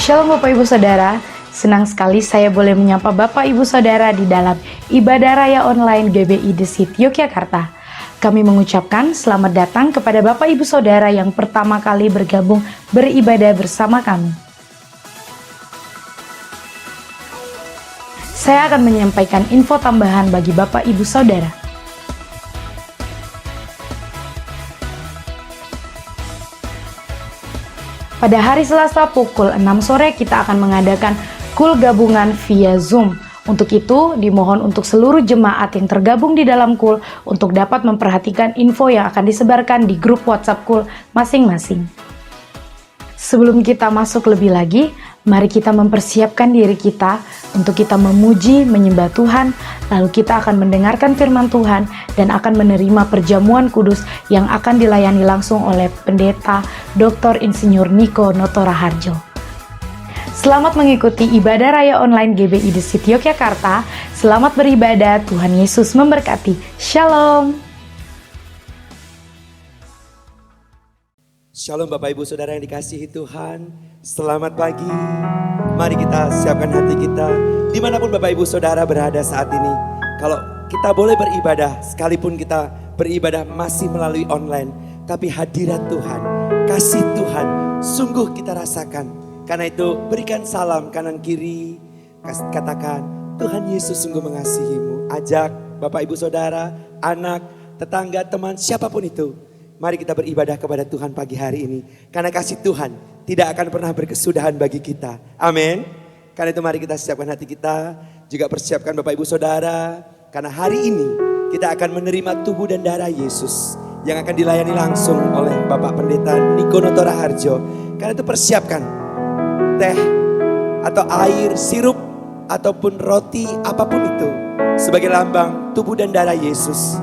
Shalom Bapak Ibu Saudara, senang sekali saya boleh menyapa Bapak Ibu Saudara di dalam ibadah raya online GBI The City Yogyakarta. Kami mengucapkan selamat datang kepada Bapak Ibu Saudara yang pertama kali bergabung beribadah bersama kami. Saya akan menyampaikan info tambahan bagi Bapak Ibu Saudara. Pada hari Selasa pukul 6 sore kita akan mengadakan KUL gabungan via Zoom. Untuk itu, dimohon untuk seluruh jemaat yang tergabung di dalam KUL untuk dapat memperhatikan info yang akan disebarkan di grup WhatsApp KUL masing-masing. Sebelum kita masuk lebih lagi, mari kita mempersiapkan diri kita untuk kita memuji, menyembah Tuhan, lalu kita akan mendengarkan firman Tuhan dan akan menerima perjamuan kudus yang akan dilayani langsung oleh Pendeta Dr. Insinyur Niko Notoraharjo. Selamat mengikuti ibadah raya online GBI The City Yogyakarta. Selamat beribadah, Tuhan Yesus memberkati. Shalom. Shalom Bapak Ibu Saudara yang dikasihi Tuhan. Selamat pagi. Mari kita siapkan hati kita dimanapun Bapak Ibu Saudara berada saat ini. Kalau kita boleh beribadah, sekalipun kita beribadah masih melalui online, tapi hadirat Tuhan, kasih Tuhan sungguh kita rasakan. Karena itu berikan salam kanan kiri, katakan Tuhan Yesus sungguh mengasihimu. Ajak Bapak Ibu Saudara, anak, tetangga, teman, siapapun itu. Mari kita beribadah kepada Tuhan pagi hari ini. Karena kasih Tuhan tidak akan pernah berkesudahan bagi kita. Amin. Karena itu mari kita siapkan hati kita. Juga persiapkan Bapak Ibu Saudara. Karena hari ini kita akan menerima tubuh dan darah Yesus. Yang akan dilayani langsung oleh Bapak Pendeta Niko Notoraharjo. Karena itu persiapkan teh atau air, sirup ataupun roti apapun itu. Sebagai lambang tubuh dan darah Yesus.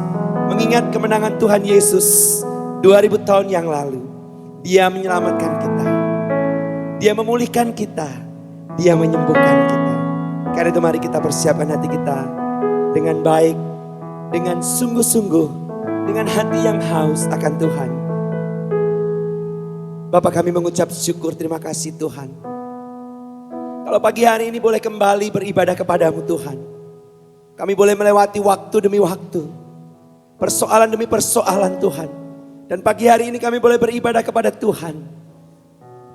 Mengingat kemenangan Tuhan Yesus 2000 tahun yang lalu. Dia menyelamatkan kita. Dia memulihkan kita. Dia menyembuhkan kita. Karena itu mari kita persiapkan hati kita dengan baik, dengan sungguh-sungguh, dengan hati yang haus akan Tuhan. Bapak, kami mengucap syukur, terima kasih Tuhan. Kalau pagi hari ini boleh kembali beribadah kepadamu Tuhan. Kami boleh melewati waktu demi waktu, persoalan demi persoalan Tuhan. Dan pagi hari ini kami boleh beribadah kepada Tuhan.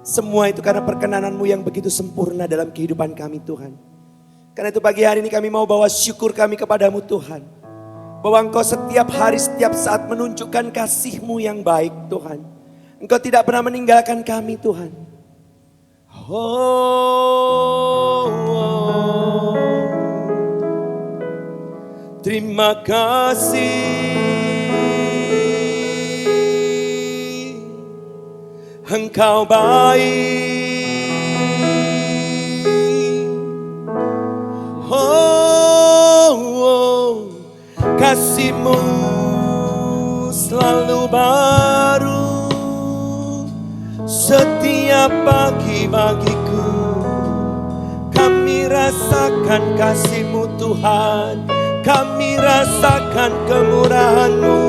Semua itu karena perkenanan-Mu yang begitu sempurna dalam kehidupan kami Tuhan. Karena itu pagi hari ini kami mau bawa syukur kami kepadamu Tuhan. Bahwa Engkau setiap hari, setiap saat menunjukkan kasih-Mu yang baik Tuhan. Engkau tidak pernah meninggalkan kami Tuhan. Terima kasih. Engkau baik, kasih-Mu selalu baru setiap pagi bagiku. Kami rasakan kasih-Mu Tuhan, kami rasakan kemurahan-Mu.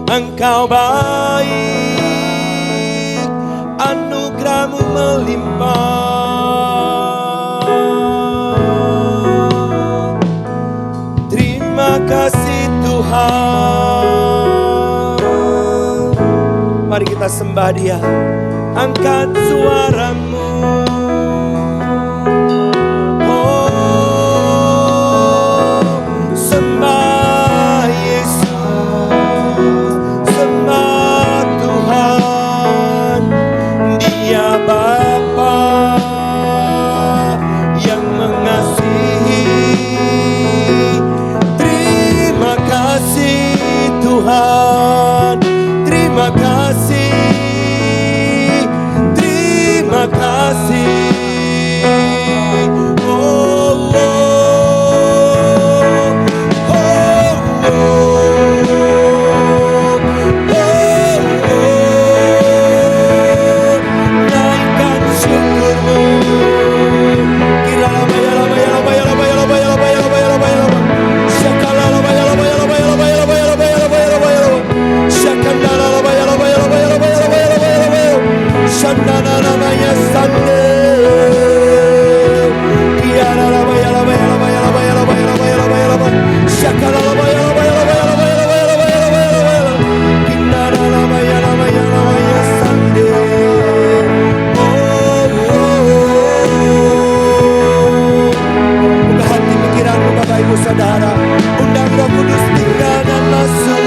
Engkau baik, anugerah-Mu melimpah. Terima kasih Tuhan. Mari kita sembah Dia. Angkat suara-Mu. Sembah Yesus, sembah Tuhan. Dia Bapa yang mengasihi. Terima kasih Tuhan, terima kasih, terima kasih. Oh, oh, oh, oh. Naikkan syukur-Mu. Shandana namanya Sunday. Buka hati pikiranmu Bapak Ibu Saudara, undang Roh Kudus tinggal dan masuk.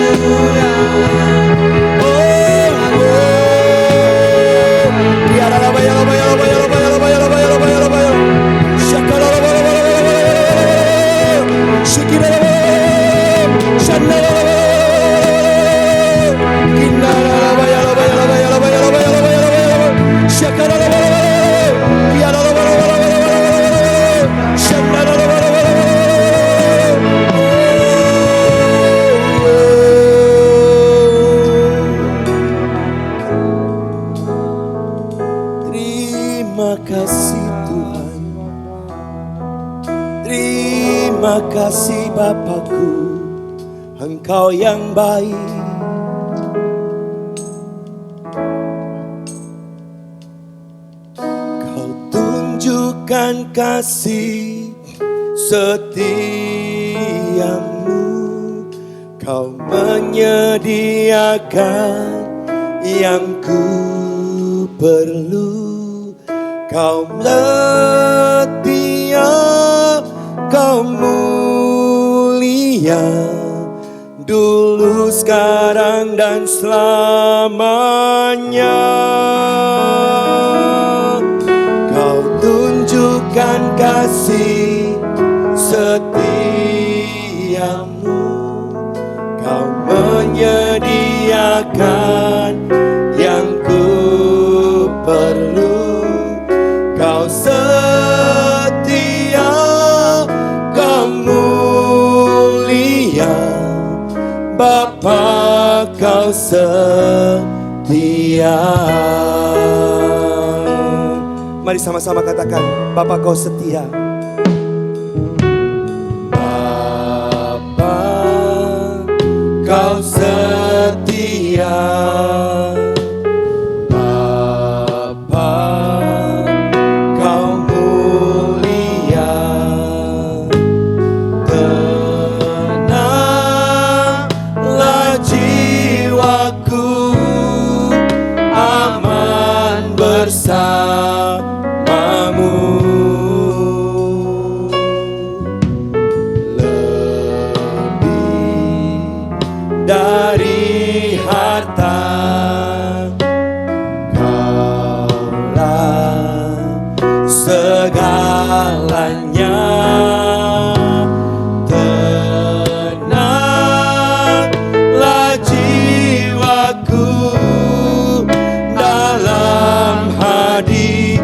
Terima kasih Tuhan, terima kasih Bapakku, Engkau yang baik. Kau tunjukkan kasih setiamu, Kau menyediakan yang ku perlu. Kau setia, Kau mulia, dulu, sekarang, dan selamanya. Kau tunjukkan kasih setiamu, Kau menyediakan yang ku perlu. Kau setia, Kau mulia, Bapa, Kau setia. Mari sama-sama katakan, Bapa, Kau setia. Bapa, Kau setia. Bersamamu lebih dari harta, Kaulah segalanya. Tenanglah jiwaku dalam hadirat-Mu.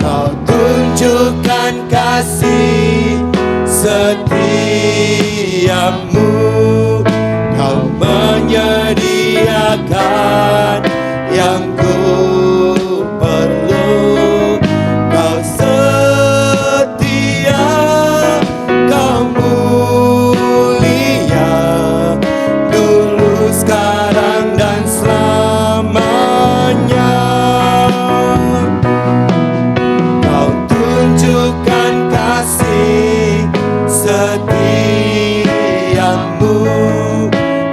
Kau tunjukkan kasih setiamu, Kau menyediakan yang ku perlu. Kau setia, Kau mulia, dulu, sekarang, dan selamanya. Kau tunjukkan kasih setiamu,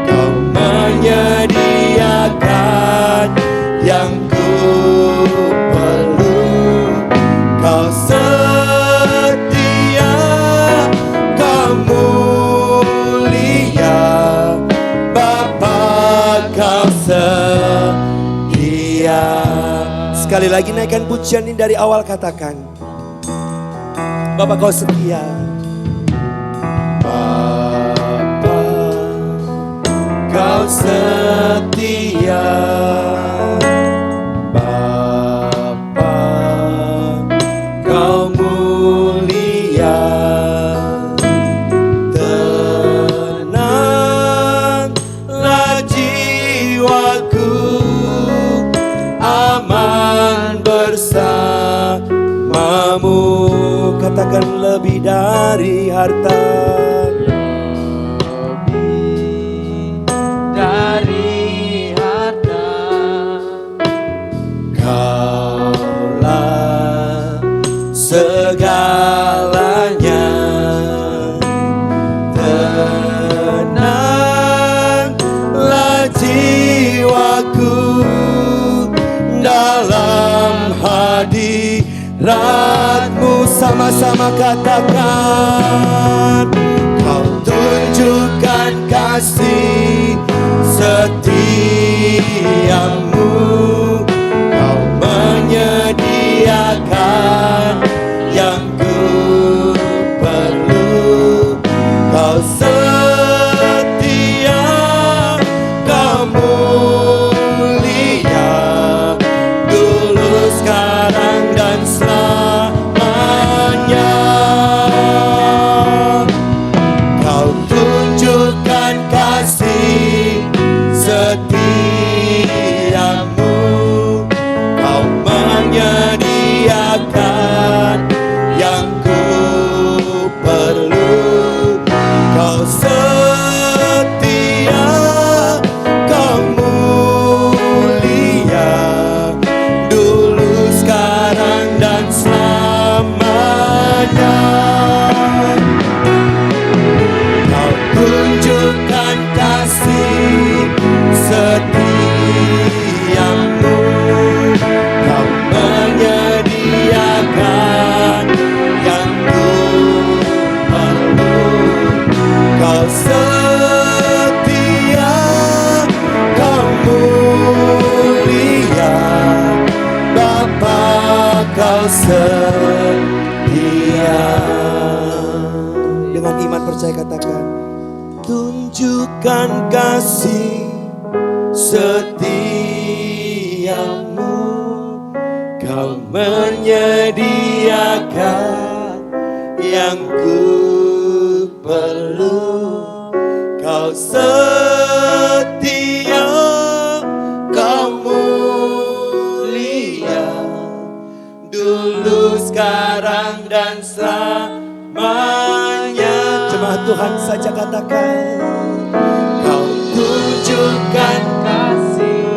Kau menyediakan yang ku perlu. Kau setia, Kau mulia, Bapa, Kau setia. Sekali lagi naikkan pujian ini dari awal, katakan, Bapa, Kau setia. Bapa, Kau setia. Bapa, Kau mulia. Tenanglah jiwaku, aman bersamamu. Katakan, lebih dari harta, lebih dari harta, Kaulah segala segalanya. Tenanglah jiwaku dalam hadirat-Mu. Sama-sama katakan, Kau tunjukkan kasih setiamu, Kau menyediakan yang ku perlu. Kau setia, Kau mulia, dulu, sekarang, dan selamanya. Kau tunjukkan kasih setiamu, Kau menyediakan yang ku perlu. Kau setia, Kau mulia, dulu, sekarang, dan selamanya. Kau tunjukkan kasih setiamu, Kau menyediakan yang ku perlu. Kau setia, Kau mulia, Bapa, Kau setia. Dengan iman percaya katakan, tunjukkan kasih setiamu, Kau menyediakan yang ku perlu. Kau setia, Kau mulia, dulu, sekarang, dan selamanya. Jemaat Tuhan saja katakan, Kau tunjukkan kasih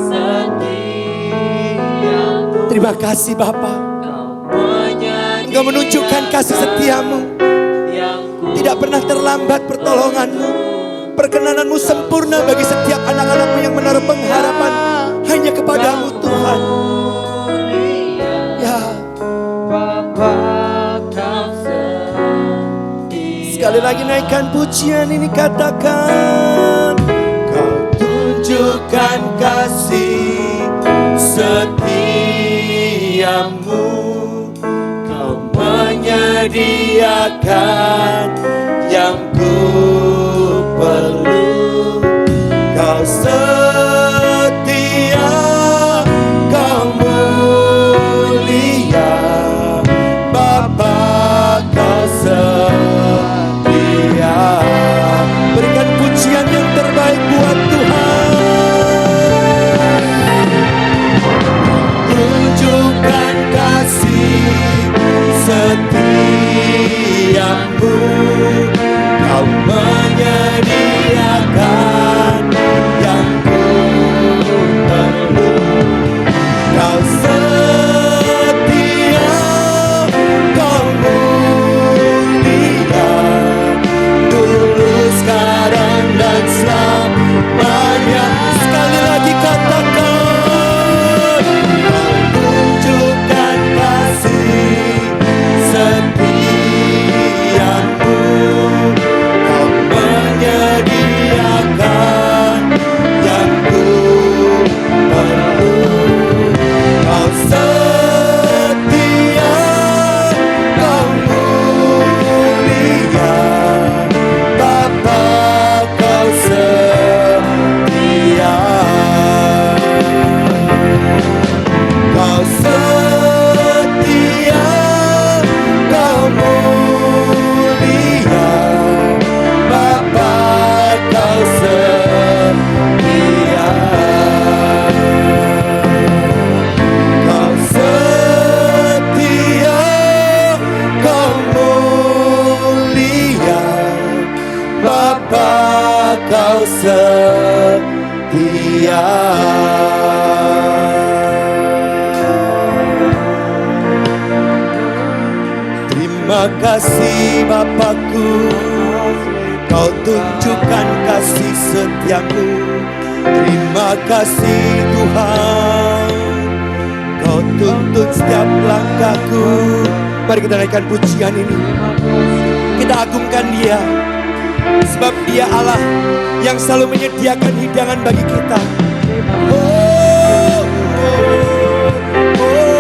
setiamu. Terima kasih Bapa, Engkau menunjukkan kasih setiamu. Tidak pernah terlambat pertolongan-Mu. Perkenanan-Mu sempurna bagi setiap anak-anak-Mu yang menaruh pengharapan hanya kepada-Mu Tuhan. Ya Bapa, Kau setia. Sekali lagi naikkan pujian ini, katakan, Kau tunjukkan kasih setiamu, Kau menyediakan yang ku perlu. Kau setia, Kau mulia, Bapa, Kau setia. Berikan pujian yang terbaik buat Tuhan. Tunjukkan kasih setiamu, Kau menyediakan yang ku perlu. Kau setia, Kau mulia, dulu, sekarang, dan selamanya. Sekali lagi katakan, Kau tunjukkan kasih setiamu, Kau menyediakan yang ku perlu. Kau setia, Kau mulia, Bapa, Kau setia. Kau setia, Kau mulia, Bapa, Kau setia. Kau setia, Kau mulia, Bapa, Kau setia. Terima kasih Bapakku, Kau tunjukkan kasih setiamu. Terima kasih Tuhan, Kau tuntun setiap langkahku. Mari kita naikkan pujian ini, kita agungkan Dia, sebab Dia Allah yang selalu menyediakan hidangan bagi kita. Oh, oh, oh.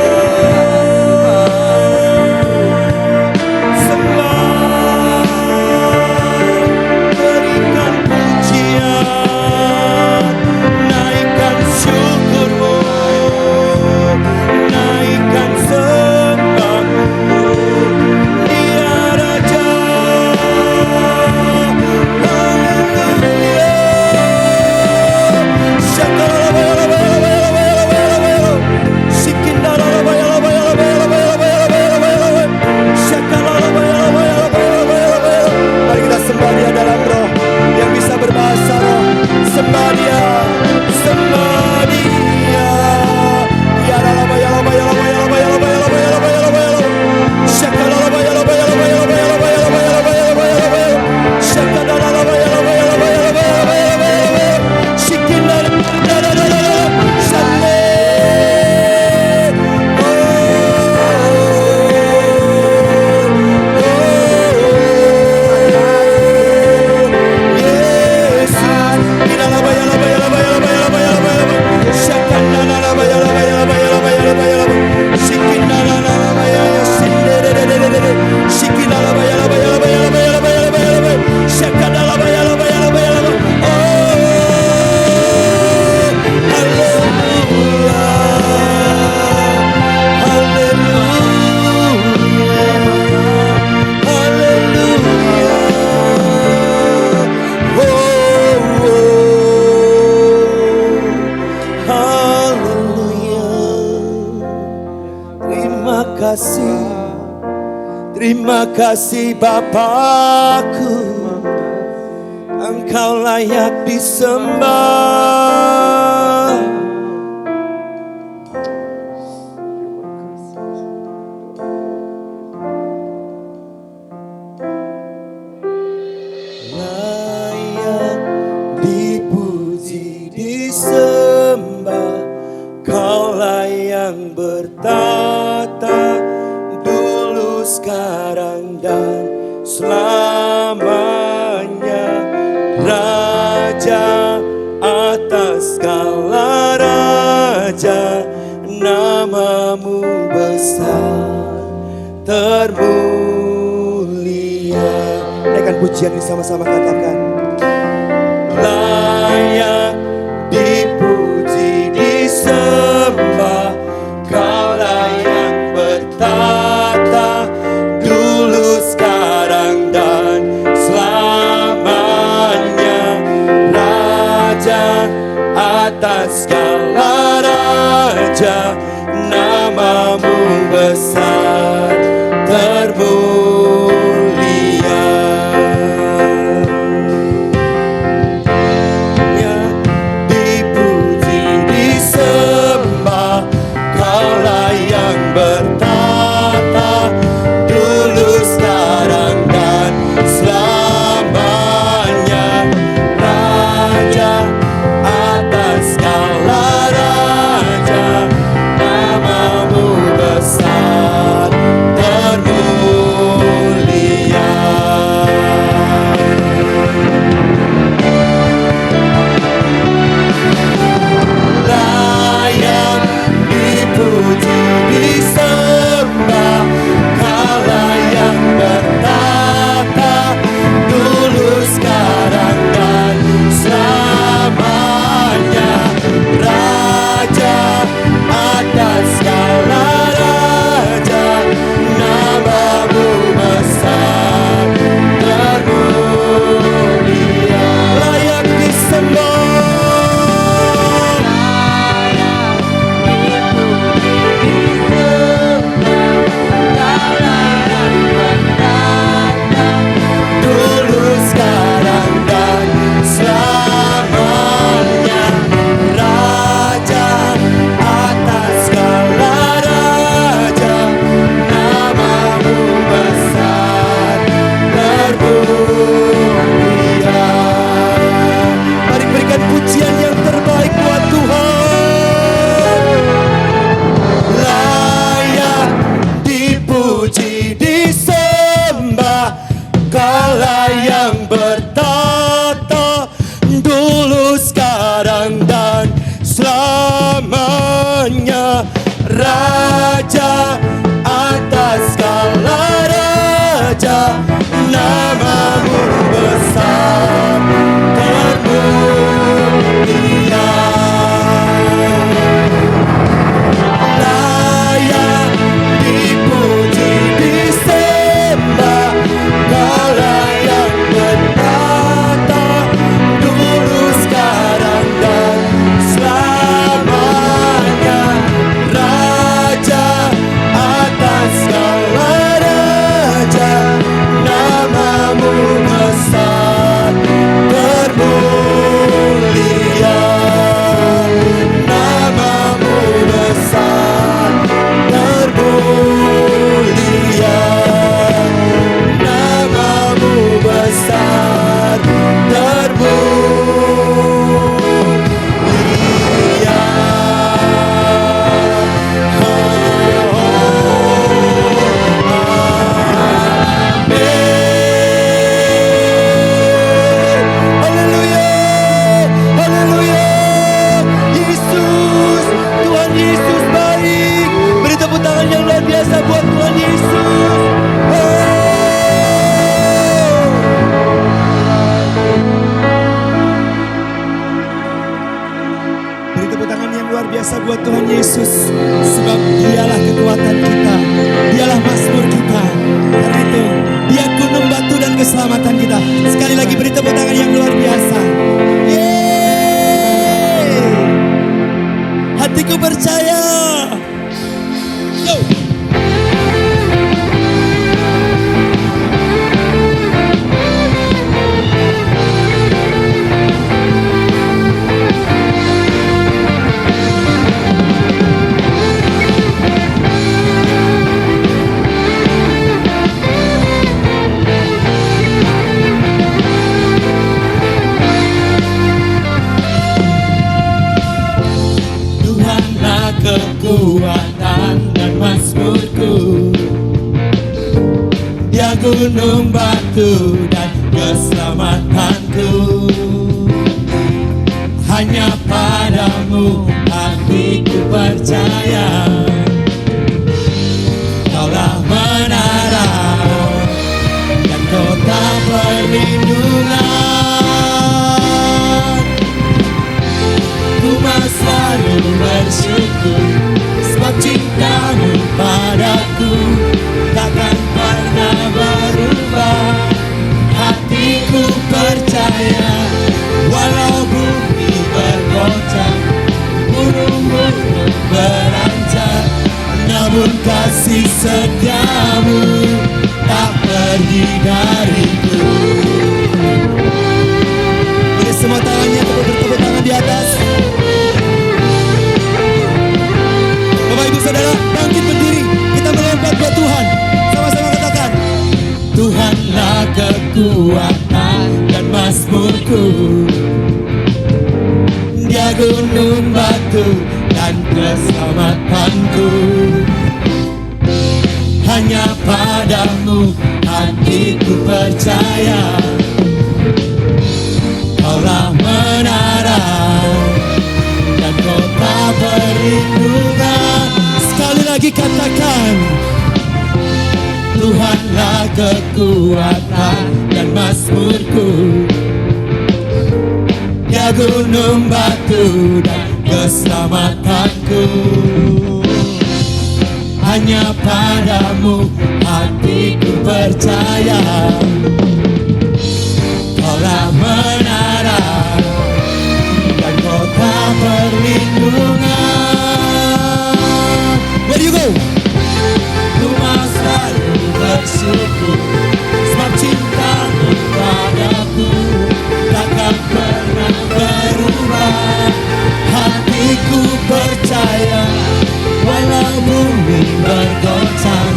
Terima kasih Bapakku, Engkau layak disembah. Layak dipuji, disembah, Kaulah yang bertata dulu, sekarang dan selamanya. Raja atas segala raja, namamu besar termulia. Naikkan pujian ini sama-sama, katakan layak dipuji, disembah, Kaulah yang bertata dulu, sekarang dan selamanya. Raja atas segala raja, namamu besar termulia. Ya, dipuji, disembah, Kaulah yang bertata dulu, sekarang dan selamanya. Raja atas segala raja, namamu besar Layak dipuji, disembah, Kaulah yang bertata dulu, sekarang dan selamanya. Raja atas segala raja, namamu besar termulia. Namamu besar termulia. Namamu besar termulia. Haleluya, haleluya. Yesus, Tuhan Yesus baik. Beri tepuk tangan yang luar biasa buat Tuhan Yesus. Beri tepuk tangan yang luar biasa buat Tuhan Yesus, sebab Dialah kekuatan kita, Dialah mazmur kita. Karena itu Dia gunung batu dan keselamatan kita. Sekali lagi beri tepuk tangan yang luar biasa. Yeay! Hatiku percaya. Go! Tuhanlah kekuatan dan mazmurku, Dia gunung batu dan keselamatanku. Hanya padamu hatiku percaya, Kaulah menara dan kota perlindungan. Ku mau selalu bersyukur, sebab cintamu padaku takkan pernah berubah. Hatiku percaya, walau bumi bergoncang, gunung-gunung beranjak, namun kasih setiamu tak pergi dariku. Beri semua tangannya, bertepuk tangan di atas. Bapak Ibu Saudara, bangkit berdiri, kita melompat buat Tuhan. Sama-sama katakan, Tuhanlah kekuatan dan mazmurku, Dia gunung batu dan keselamatanku. Hanya padamu hatiku percaya, Kaulah menara dan kota perlindungan. Sekali lagi katakan, Tuhanlah kekuatan dan mazmurku, Dia gunung batu dan keselamatanku. Hanya padamu hatiku percaya, Kaulah menara dan kota perlindungan. Where you go? Ku mau selalu bersyukur, sebab cintamu padaku takkan pernah berubah. Hatiku percaya, walau bumi bergoncang,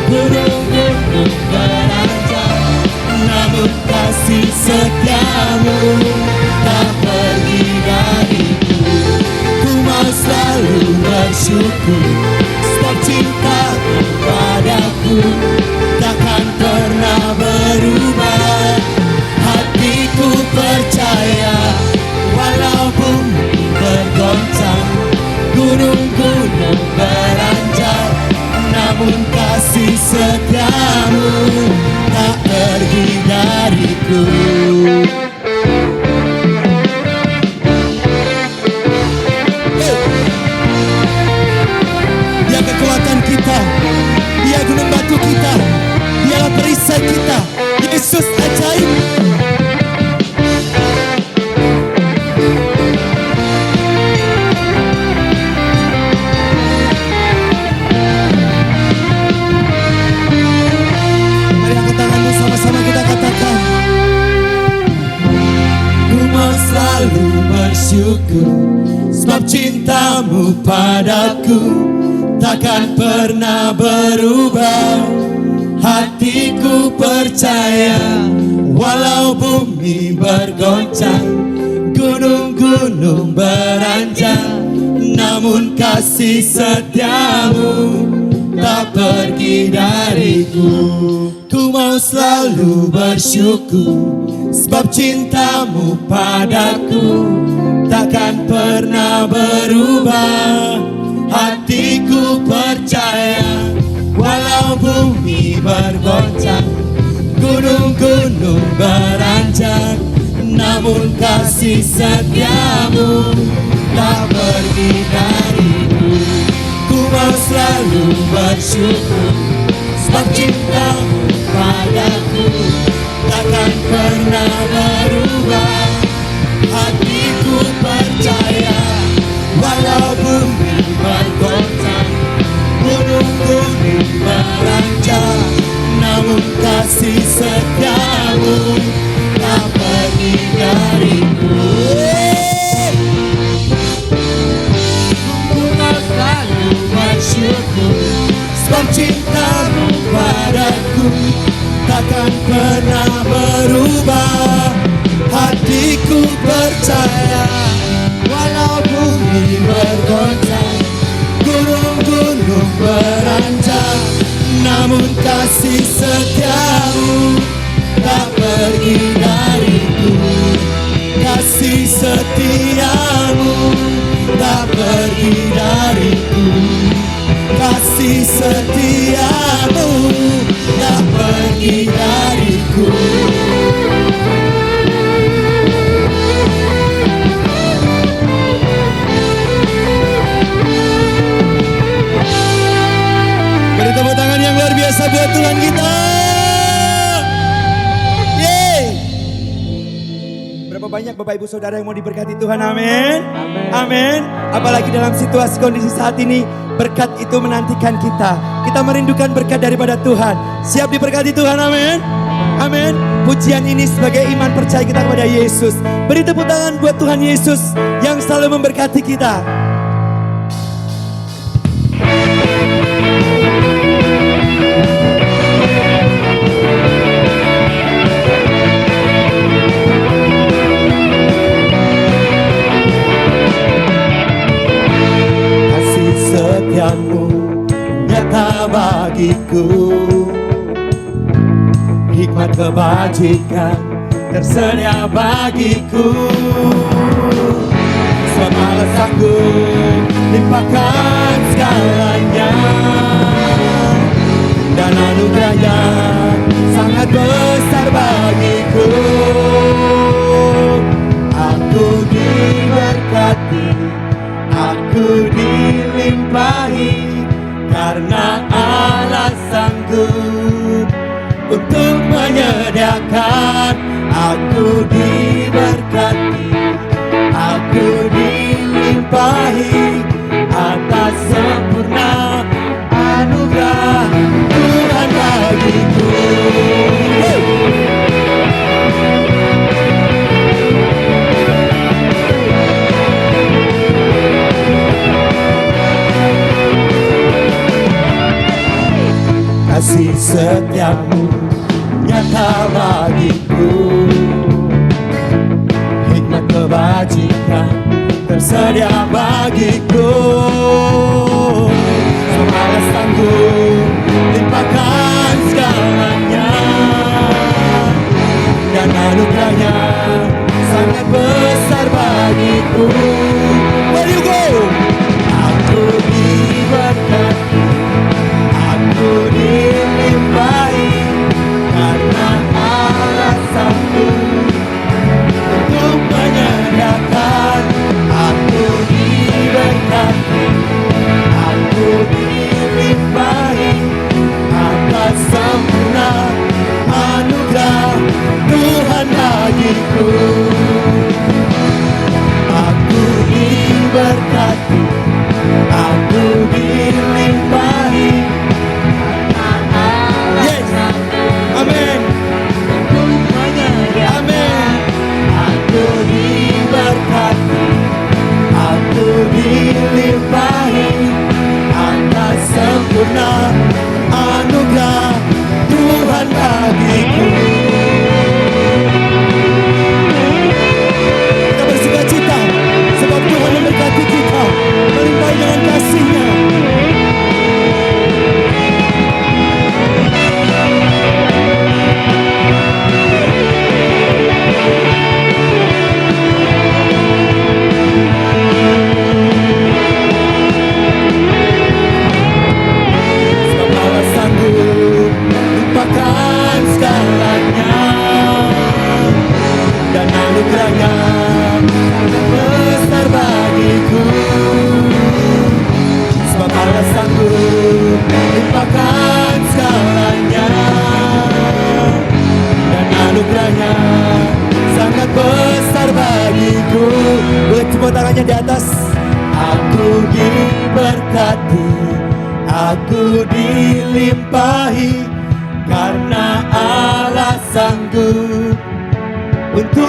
gunung-gunung beranjak, namun kasih setiamu tak pergi dariku. Ku mau selalu bersyukur, sebab cintamu padaku takkan pernah berubah. Hatiku percaya, walau bumi bergoncang, gunung-gunung beranjak, namun kasih setiamu tak pergi dariku. Mari angkat tanganmu, sama-sama kita katakan. Ku mau selalu bersyukur, sebab cintamu padaku takkan pernah berubah. Hatiku percaya, walau bumi bergoncang, gunung-gunung beranjak, namun kasih setiamu tak pergi dariku. Ku mau selalu bersyukur, sebab cintamu padaku takkan pernah berubah. Hatiku percaya, walau bumi bergoncang, gunung-gunung beranjak, namun kasih setiamu tak pergi dariku. Ku mau selalu bersyukur, sebab cintamu padaku takkan pernah berubah. Hatiku percaya, walau bumi bergoncang, gunung-gunung beranjak, namun kasih setiamu tak pergi dariku. Ku mau selalu bersyukur, sebab cintamu padaku takkan pernah berubah. Hatiku percaya, walau bumi bergoncang, gunung-gunung beranjak, namun kasih setiamu tak pergi dariku. Kasih setiamu tak pergi dariku. Kasih setiamu tak pergi dariku. Beri tepuk tangan yang luar biasa buat Tuhan kita. Yeay. Berapa banyak Bapak Ibu Saudara yang mau diberkati Tuhan, amin. Amin. Apalagi dalam situasi kondisi saat ini, berkat itu menantikan kita. Kita merindukan berkat daripada Tuhan. Siap diberkati Tuhan, amin. Amin. Pujian ini sebagai iman percaya kita kepada Yesus. Beri tepuk tangan buat Tuhan Yesus yang selalu memberkati kita. Kasih setiamu nyata bagiku, hikmat kebajikan tersedia bagiku. Sebab Allah sanggup limpahkan segalanya, dan anugerahnya sangat besar bagiku. Aku diberkati, aku dilimpahi, karena Allah sanggup untuk menyediakan. Aku diberkati, aku dilimpahi atas sempurna anugerah Tuhan bagiku. Kasih setiamu nyata bagiku, hikmat kebajikan tersedia bagiku. Semua sanggup limpahkan segalanya, dan anugerahnya sangat besar bagiku. Where you go? Aku diberkati, aku dilimpahi, karena Allah sanggup untuk menyediakan. Aku diberkati, aku dilimpahi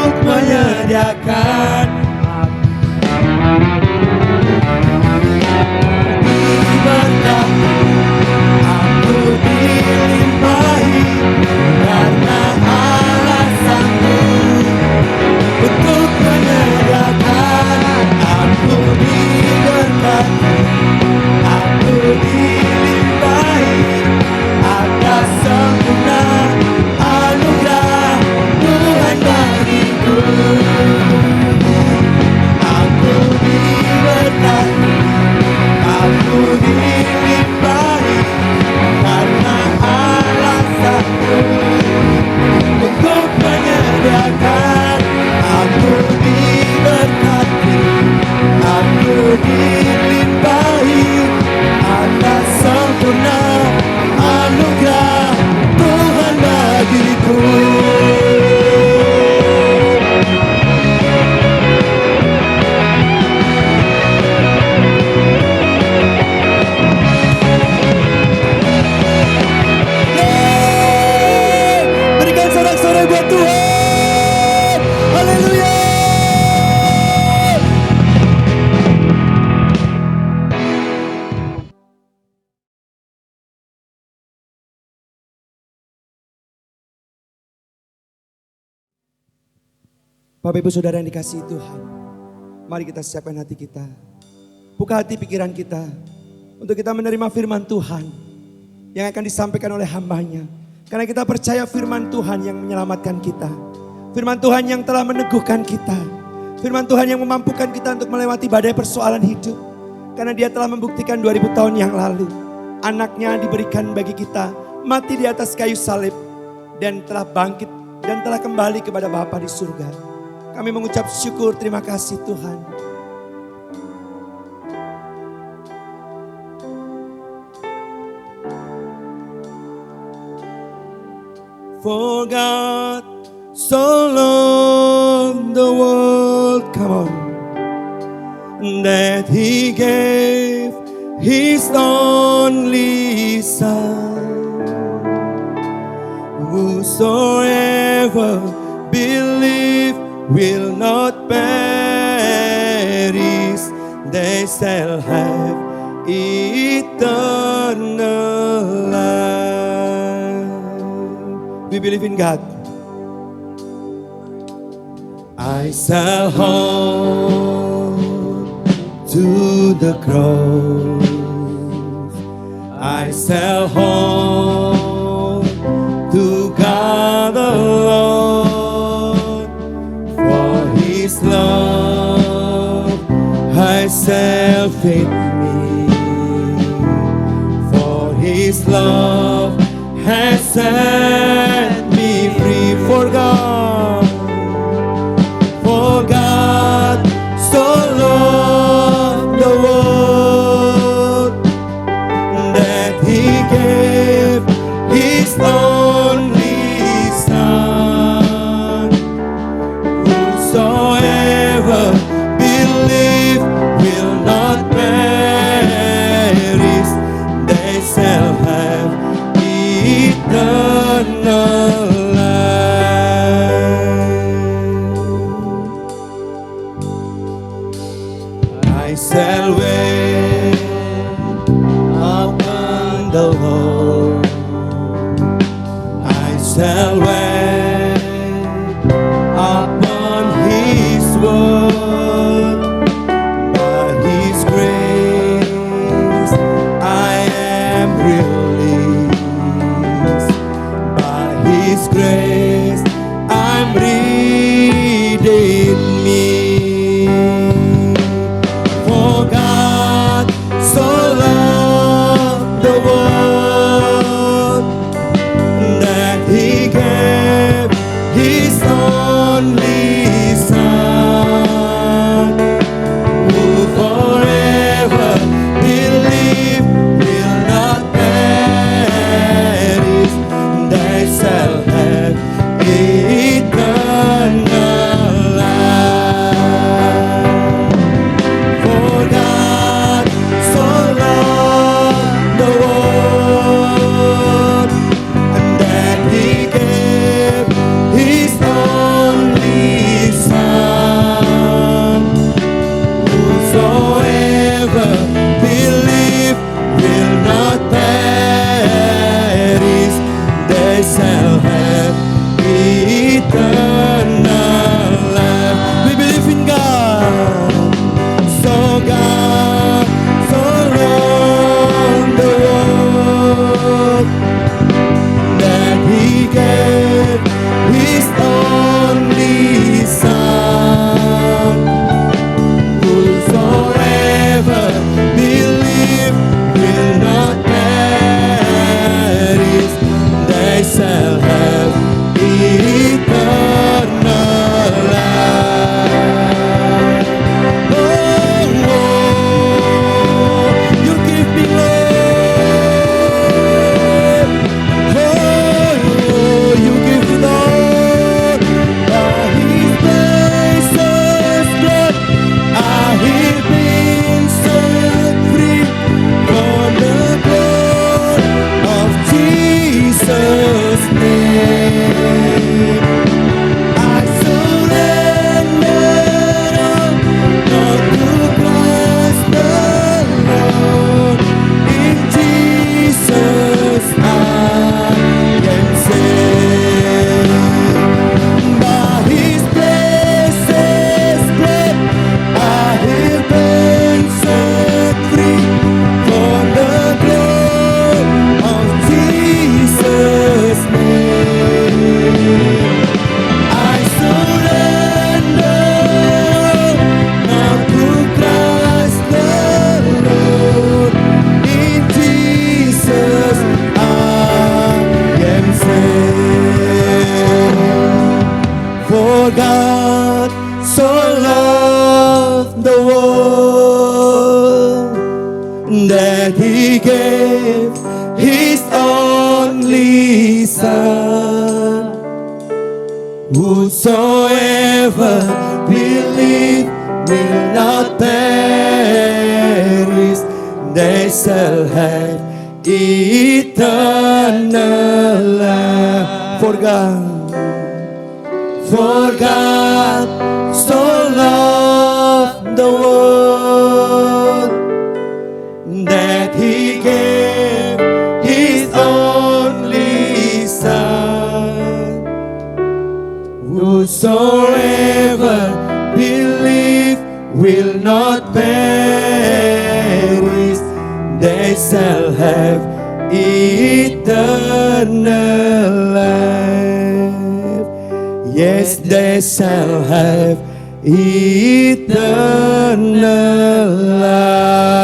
untuk menyediakan berkat, aku dilimpahi karena Allah sanggup untuk menyediakan. Aku diberkati, aku dilimpahi atas sempurna anugerah Tuhan bagiku. Aku diberkati, aku dilimpahi karena Allah sanggup untuk menyediakan. Aku diberkati, aku dilimpahi atas sempurna anugerah Tuhan bagiku. Berikan sorak-sorai buat Tuhan. Haleluya. Bapak Ibu Saudara yang dikasihi Tuhan, mari kita siapkan hati kita, buka hati pikiran kita untuk kita menerima firman Tuhan yang akan disampaikan oleh hambanya. Karena kita percaya firman Tuhan yang menyelamatkan kita, firman Tuhan yang telah meneguhkan kita, firman Tuhan yang memampukan kita untuk melewati badai persoalan hidup. Karena Dia telah membuktikan 2000 tahun yang lalu, anaknya diberikan bagi kita, mati di atas kayu salib, dan telah bangkit dan telah kembali kepada Bapa di surga. Kami mengucap syukur, terima kasih Tuhan. For God so loved the world, come on, that He gave His only Son. Whosoever believe will not perish, they shall have eternal life. We believe in God. I shall hold to the cross, I shall hold to God alone. For His love has shall fit me, for His love has set me free. For God so loved the world that He gave His only Son. Whosoever believe will not perish, they shall have eternal life. I shall wait upon the Lord, I shall wait upon His word. By His grace I am released, by His grace I'm redeemed me. For God so loved the world that He gave His only Son. Who forever believe will not perish, they shall have eternal life. For God so loved the world, and that He gave His only eternal life. We believe in God. So God so loved the world that He gave His only Son. Whosoever believe will not perish, they shall have eternal life. Oh, you give me Lord. Oh, you give me Lord. By His precious blood, I have been set free from the blood of Jesus' name. I surrender all, not to Christ the Lord. In Jesus I am saved. By His precious blood, I have been set free from the blood of Jesus' name. I surrender now to Christ the Lord. In Jesus I am saved. For God so loved the world that He gave His only Son. Whosoever believe will not perish, they shall have eternal life. For God so loved the world that He gave His only Son. Whosoever believe will not perish, they shall have eternal life. Yes, they shall have eternal life.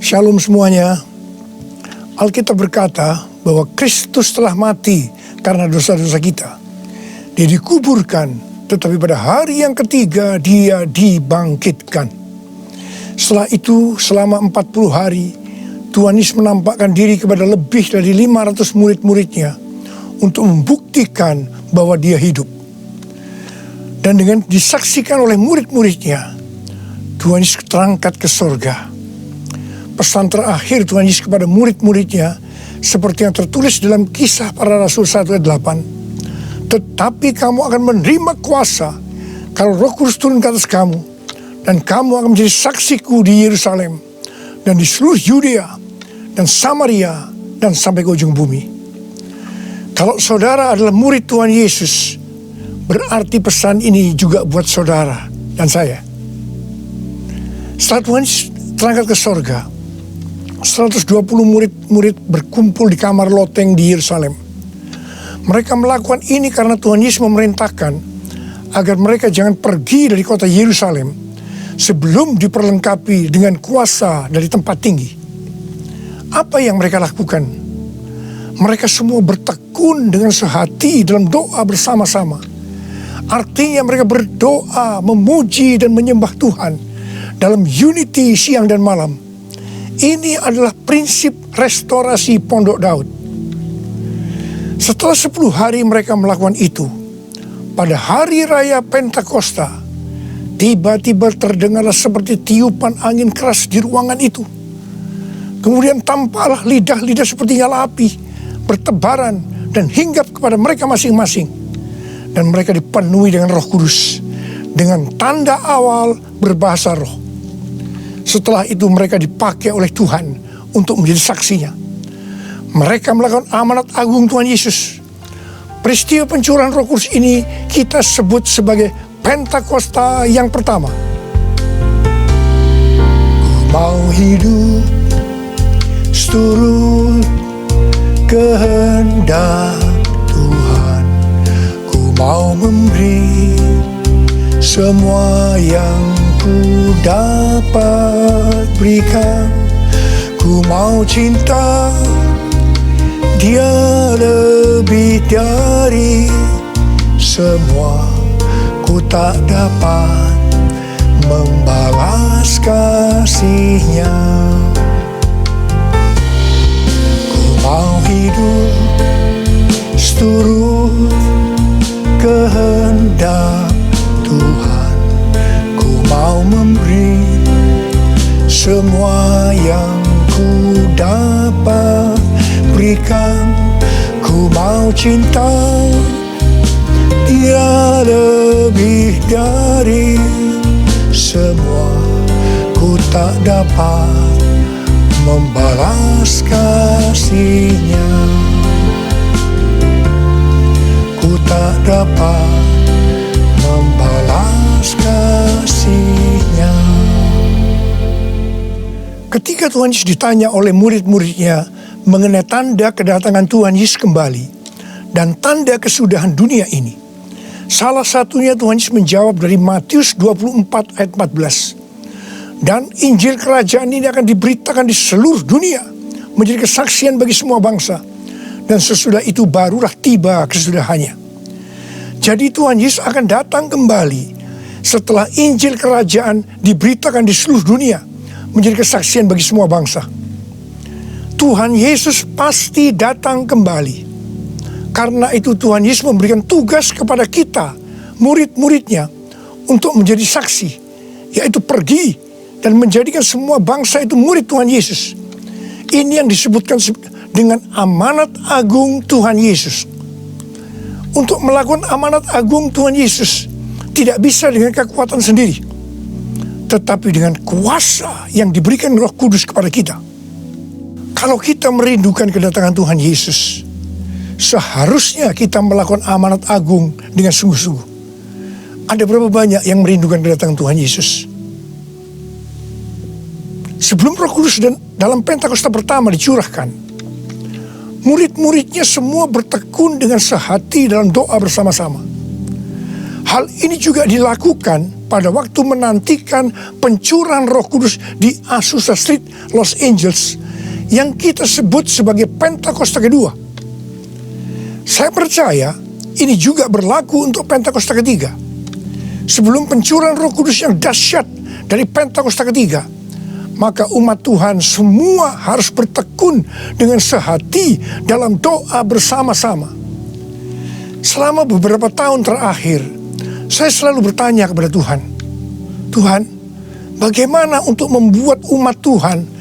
Shalom semuanya. Alkitab berkata bahwa Kristus telah mati karena dosa-dosa kita. Dia dikuburkan, tetapi pada hari yang ketiga Dia dibangkitkan. Setelah itu selama 40 hari Tuhan Yesus menampakkan diri kepada lebih dari 500 murid-muridnya untuk membuktikan bahwa Dia hidup. Dan dengan disaksikan oleh murid-muridnya, Tuhan Yesus terangkat ke sorga. Pesan terakhir Tuhan Yesus kepada murid-muridnya seperti yang tertulis dalam Kisah Para Rasul 1 ayat 8. Tetapi kamu akan menerima kuasa kalau Roh Kudus turun ke atas kamu, dan kamu akan menjadi saksiku di Yerusalem dan di seluruh Yudea dan Samaria dan sampai ke ujung bumi. Kalau saudara adalah murid Tuhan Yesus, berarti pesan ini juga buat saudara dan saya. Setelah Tuhan terangkat ke sorga, 120 murid-murid berkumpul di kamar loteng di Yerusalem. Mereka melakukan ini karena Tuhan Yesus memerintahkan agar mereka jangan pergi dari kota Yerusalem sebelum diperlengkapi dengan kuasa dari tempat tinggi. Apa yang mereka lakukan? Mereka semua bertekun dengan sehati dalam doa bersama-sama. Artinya mereka berdoa, memuji dan menyembah Tuhan dalam unity siang dan malam. Ini adalah prinsip restorasi Pondok Daud. Setelah 10 hari mereka melakukan itu, pada hari raya Pentakosta, tiba-tiba terdengarlah seperti tiupan angin keras di ruangan itu. Kemudian tampaklah lidah-lidah seperti nyala api, bertebaran dan hinggap kepada mereka masing-masing. Dan mereka dipenuhi dengan Roh Kudus dengan tanda awal berbahasa roh. Setelah itu mereka dipakai oleh Tuhan untuk menjadi saksinya. Mereka melakukan amanat agung Tuhan Yesus. Peristiwa pencurahan Roh Kudus ini kita sebut sebagai Pentakosta yang pertama. Ku mau hidup seturut kehendak Tuhan. Ku mau memberi semua yang ku dapat berikan. Ku mau cinta Dia lebih dari semua. Ku tak dapat membalas kasih-Nya. Ku mau hidup seturut kehendak Tuhan. Ku mau memberi semua yang ku dapat berikan. Ku mau cinta Dia lebih dari semua. Ku tak dapat membalas kasih-Nya. Ku tak dapat membalas kasih-Nya. Ketika Tuhan Yesus ditanya oleh murid-muridnya mengenai tanda kedatangan Tuhan Yesus kembali dan tanda kesudahan dunia ini, salah satunya Tuhan Yesus menjawab dari Matius 24 ayat 14. Dan Injil Kerajaan ini akan diberitakan di seluruh dunia menjadi kesaksian bagi semua bangsa. Dan sesudah itu barulah tiba kesudahannya. Jadi Tuhan Yesus akan datang kembali setelah Injil Kerajaan diberitakan di seluruh dunia menjadi kesaksian bagi semua bangsa. Tuhan Yesus pasti datang kembali. Karena itu Tuhan Yesus memberikan tugas kepada kita, murid-muridnya, untuk menjadi saksi, yaitu pergi dan menjadikan semua bangsa itu murid Tuhan Yesus. Ini yang disebutkan dengan amanat agung Tuhan Yesus. Untuk melakukan amanat agung Tuhan Yesus tidak bisa dengan kekuatan sendiri, tetapi dengan kuasa yang diberikan Roh Kudus kepada kita. Kalau kita merindukan kedatangan Tuhan Yesus, seharusnya kita melakukan amanat agung dengan sungguh-sungguh. Ada berapa banyak yang merindukan kedatangan Tuhan Yesus? Sebelum Roh Kudus dan dalam Pentakosta pertama dicurahkan, murid-muridnya semua bertekun dengan sehati dalam doa bersama-sama. Hal ini juga dilakukan pada waktu menantikan pencurahan Roh Kudus di Azusa Street, Los Angeles, yang kita sebut sebagai Pentakosta kedua. Saya percaya ini juga berlaku untuk Pentakosta ketiga. Sebelum pencurahan Roh Kudus yang dahsyat dari Pentakosta ketiga, maka umat Tuhan semua harus bertekun dengan sehati dalam doa bersama-sama. Selama beberapa tahun terakhir, saya selalu bertanya kepada Tuhan, Tuhan, bagaimana untuk membuat umat Tuhan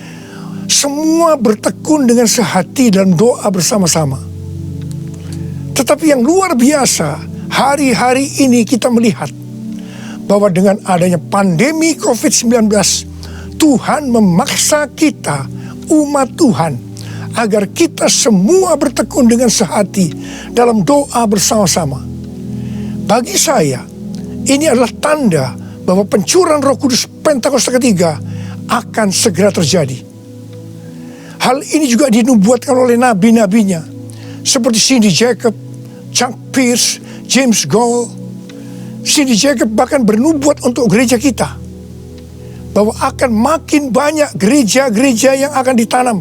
semua bertekun dengan sehati dalam doa bersama-sama? Tetapi yang luar biasa, hari-hari ini kita melihat bahwa dengan adanya pandemi COVID-19, Tuhan memaksa kita, umat Tuhan, agar kita semua bertekun dengan sehati dalam doa bersama-sama. Bagi saya, ini adalah tanda bahwa pencurahan Roh Kudus Pentakosta ketiga akan segera terjadi. Hal ini juga dinubuatkan oleh nabi-nabinya, seperti Cindy Jacob, Chuck Pierce, James Goll. Cindy Jacob bahkan bernubuat untuk gereja kita, bahwa akan makin banyak gereja-gereja yang akan ditanam,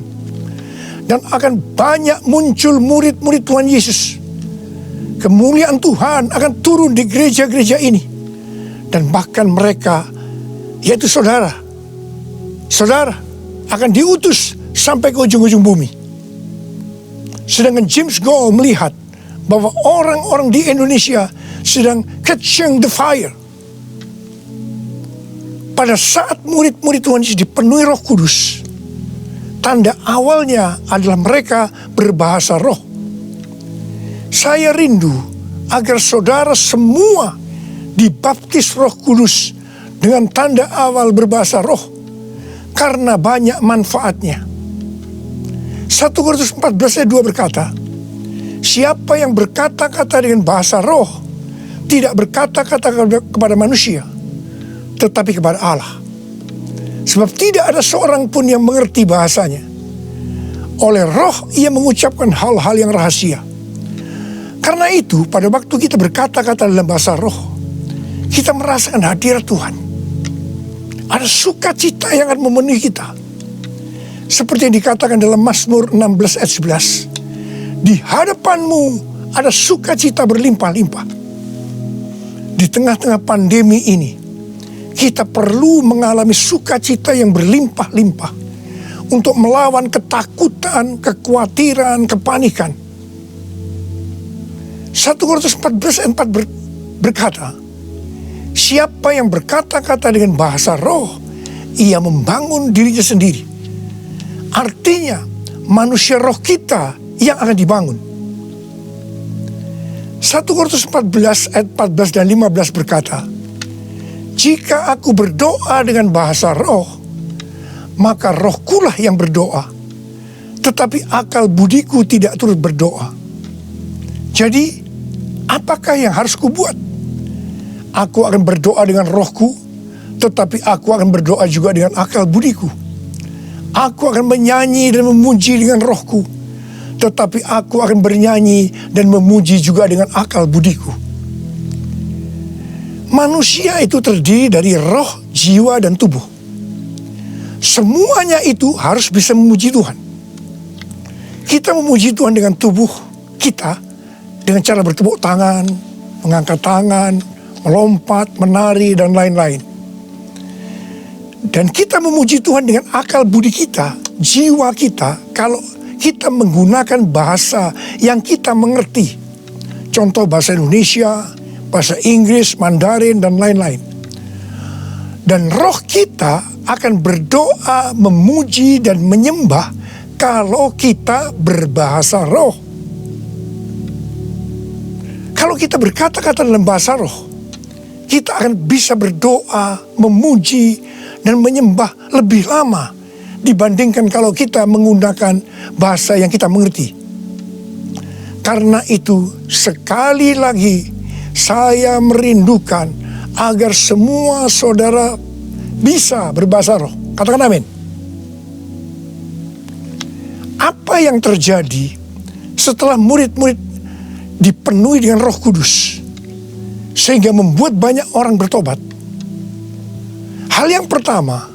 dan akan banyak muncul murid-murid Tuhan Yesus. Kemuliaan Tuhan akan turun di gereja-gereja ini, dan bahkan mereka, yaitu saudara akan diutus sampai ke ujung-ujung bumi. Sedangkan James Goll melihat bahwa orang-orang di Indonesia sedang catching the fire. Pada saat murid-murid Tuhan Yesus dipenuhi Roh Kudus, tanda awalnya adalah mereka berbahasa roh. Saya rindu agar saudara semua dibaptis Roh Kudus dengan tanda awal berbahasa roh karena banyak manfaatnya. 1 Korintus 14 ayat 2 berkata, siapa yang berkata-kata dengan bahasa roh tidak berkata-kata kepada manusia, tetapi kepada Allah. Sebab tidak ada seorang pun yang mengerti bahasanya. Oleh roh ia mengucapkan hal-hal yang rahasia. Karena itu pada waktu kita berkata-kata dalam bahasa roh, kita merasakan hadirat Tuhan. Ada sukacita yang akan memenuhi kita. Seperti yang dikatakan dalam Mazmur 16 ayat 11. Di hadapanmu ada sukacita berlimpah-limpah. Di tengah-tengah pandemi ini, kita perlu mengalami sukacita yang berlimpah-limpah untuk melawan ketakutan, kekhawatiran, kepanikan. 1 Korintus 14 ayat 4 berkata, siapa yang berkata-kata dengan bahasa roh, ia membangun dirinya sendiri. Artinya, manusia roh kita yang akan dibangun. 1 Korintus 14 ayat 14 dan 15 berkata, jika aku berdoa dengan bahasa roh, maka rohkulah yang berdoa, tetapi akal budiku tidak turut berdoa. Jadi, apakah yang harus kubuat? Aku akan berdoa dengan rohku, tetapi aku akan berdoa juga dengan akal budiku. Aku akan menyanyi dan memuji dengan rohku, tetapi aku akan bernyanyi dan memuji juga dengan akal budiku. Manusia itu terdiri dari roh, jiwa, dan tubuh. Semuanya itu harus bisa memuji Tuhan. Kita memuji Tuhan dengan tubuh kita, dengan cara bertepuk tangan, mengangkat tangan, melompat, menari, dan lain-lain. Dan kita memuji Tuhan dengan akal budi kita, jiwa kita, kalau kita menggunakan bahasa yang kita mengerti. Contoh bahasa Indonesia, bahasa Inggris, Mandarin, dan lain-lain. Dan roh kita akan berdoa, memuji, dan menyembah kalau kita berbahasa roh. Kalau kita berkata-kata dalam bahasa roh, kita akan bisa berdoa, memuji, dan menyembah lebih lama dibandingkan kalau kita menggunakan bahasa yang kita mengerti. Karena itu, sekali lagi saya merindukan agar semua saudara bisa berbahasa roh. Katakan amin. Apa yang terjadi setelah murid-murid dipenuhi dengan Roh Kudus sehingga membuat banyak orang bertobat? Hal yang pertama,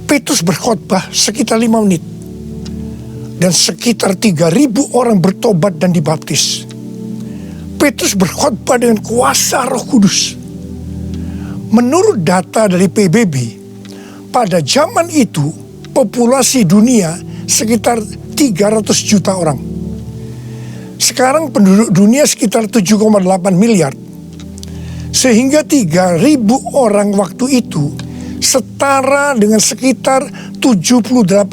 Petrus berkhotbah sekitar 5 menit dan sekitar 3.000 orang bertobat dan dibaptis. Petrus berkhotbah dengan kuasa Roh Kudus. Menurut data dari PBB, pada zaman itu populasi dunia sekitar 300 juta orang. Sekarang penduduk dunia sekitar 7,8 miliar. Sehingga 3.000 orang waktu itu setara dengan sekitar 78.000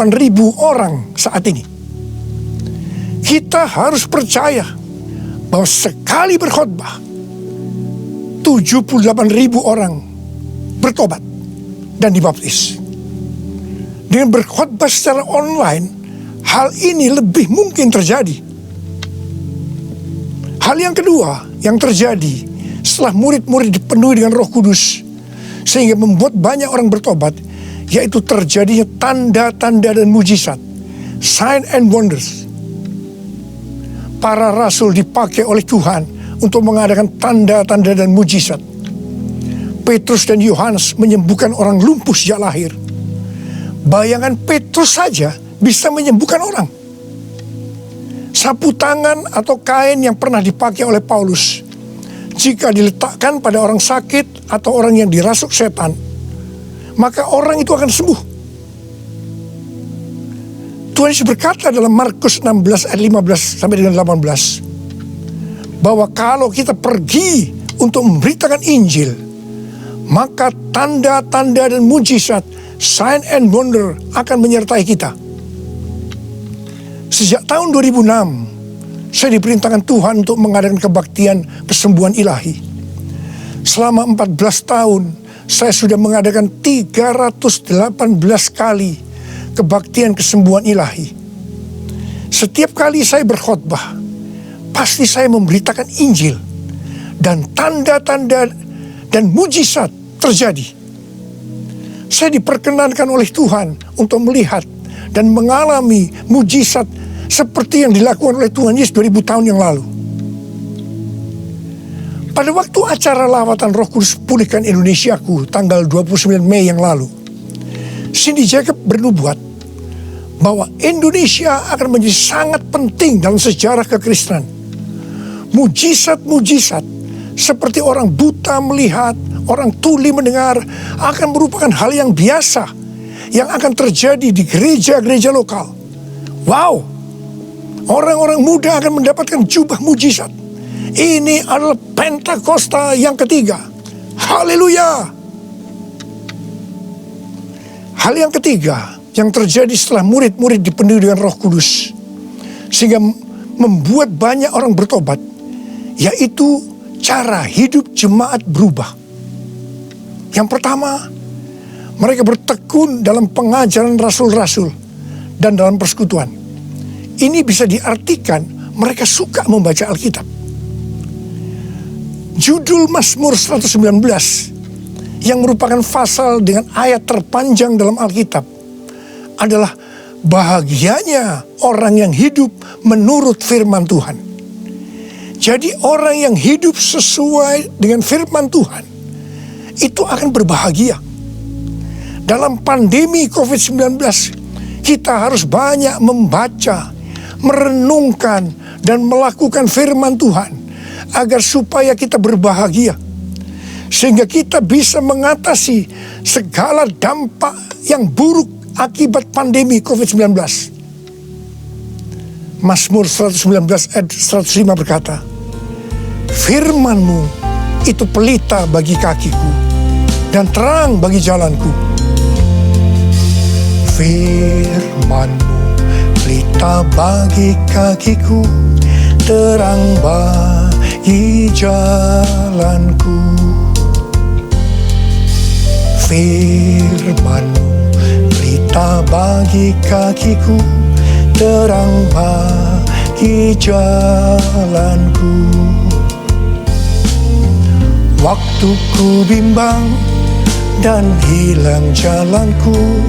orang saat ini. Kita harus percaya bahwa sekali berkhotbah 78.000 orang bertobat dan dibaptis. Dengan berkhotbah secara online, hal ini lebih mungkin terjadi. Hal yang kedua yang terjadi setelah murid-murid dipenuhi dengan Roh Kudus sehingga membuat banyak orang bertobat, yaitu terjadinya tanda-tanda dan mujizat, sign and wonders. Para rasul dipakai oleh Tuhan untuk mengadakan tanda-tanda dan mujizat. Petrus dan Yohanes menyembuhkan orang lumpuh sejak lahir. Bayangkan Petrus saja bisa menyembuhkan orang. Sapu tangan atau kain yang pernah dipakai oleh Paulus, jika diletakkan pada orang sakit atau orang yang dirasuk setan, maka orang itu akan sembuh. Tuhan Yesus berkata dalam Markus 16 ayat 15 sampai dengan 18, bahwa kalau kita pergi untuk memberitakan Injil, maka tanda-tanda dan mujizat, sign and wonder akan menyertai kita. Sejak tahun 2006, saya diperintahkan Tuhan untuk mengadakan kebaktian kesembuhan ilahi. selama 14 tahun saya sudah mengadakan 318 kali kebaktian kesembuhan ilahi. Setiap kali saya berkhotbah, pasti saya memberitakan Injil dan tanda-tanda dan mujizat terjadi. Saya diperkenankan oleh Tuhan untuk melihat dan mengalami mujizat seperti yang dilakukan oleh Tuhan Yesus 2000 tahun yang lalu. Pada waktu acara lawatan Roh Kudus Pulihkan Indonesiaku tanggal 29 Mei yang lalu, Cindy Jacob bernubuat bahwa Indonesia akan menjadi sangat penting dalam sejarah kekristenan. Mujizat-mujizat seperti orang buta melihat, orang tuli mendengar akan merupakan hal yang biasa yang akan terjadi di gereja-gereja lokal. Wow, orang-orang muda akan mendapatkan jubah mujizat. Ini adalah Pentakosta yang ketiga. Haleluya. Hal yang ketiga yang terjadi setelah murid-murid dipenuhi dengan Roh Kudus sehingga membuat banyak orang bertobat, yaitu cara hidup jemaat berubah. Yang pertama, mereka bertekun dalam pengajaran rasul-rasul dan dalam persekutuan. Ini bisa diartikan mereka suka membaca Alkitab. Judul Mazmur 119 yang merupakan pasal dengan ayat terpanjang dalam Alkitab adalah bahagianya orang yang hidup menurut firman Tuhan. Jadi orang yang hidup sesuai dengan firman Tuhan itu akan berbahagia. Dalam pandemi COVID-19 kita harus banyak membaca, merenungkan dan melakukan firman Tuhan agar supaya kita berbahagia, sehingga kita bisa mengatasi segala dampak yang buruk akibat pandemi COVID-19. Mazmur 119 ayat 105 berkata, firman-Mu itu pelita bagi kakiku dan terang bagi jalanku. Firman-Mu pelita bagi kakiku, terang bagi jalanku. Firman-Mu pelita bagi kakiku, terang bagi jalanku. Waktu ku bimbang dan hilang jalanku,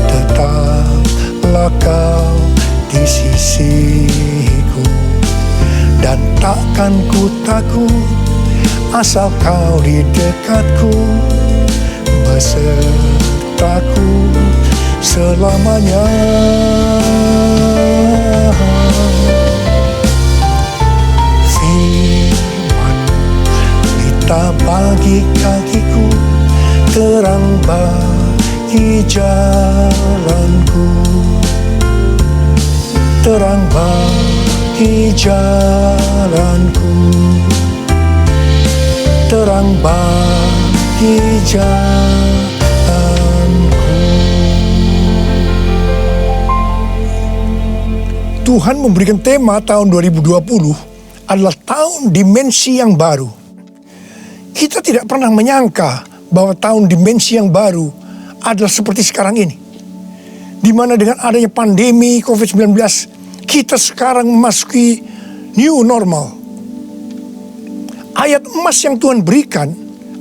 tetaplah Kau di sisiku. Dan takkan ku takut asal Kau di dekatku, besertaku selamanya. Firman-Mu pelita bagi kakiku, terang bagi jalanku. Terang bagi jalanku, terang bagi jalanku. Tuhan memberikan tema tahun 2020 adalah tahun dimensi yang baru. Kita tidak pernah menyangka bahwa tahun dimensi yang baru adalah seperti sekarang ini, di mana dengan adanya pandemi COVID-19, kita sekarang memasuki new normal. Ayat emas yang Tuhan berikan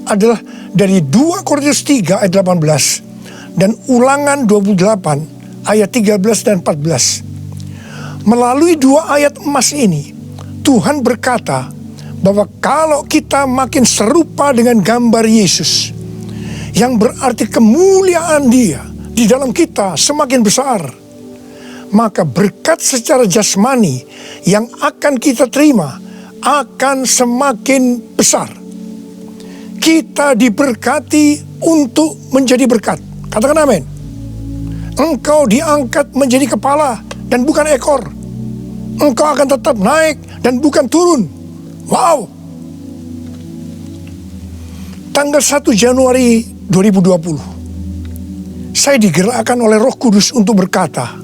adalah dari 2 Korintus 3 ayat 18 dan Ulangan 28 ayat 13 dan 14. Melalui 2 ayat emas ini, Tuhan berkata bahwa kalau kita makin serupa dengan gambar Yesus, yang berarti kemuliaan Dia di dalam kita semakin besar, maka berkat secara jasmani yang akan kita terima akan semakin besar. Kita diberkati untuk menjadi berkat. Katakan amin. Engkau diangkat menjadi kepala dan bukan ekor. Engkau akan tetap naik dan bukan turun. Wow. Tanggal 1 Januari 2020, saya digerakkan oleh Roh Kudus untuk berkata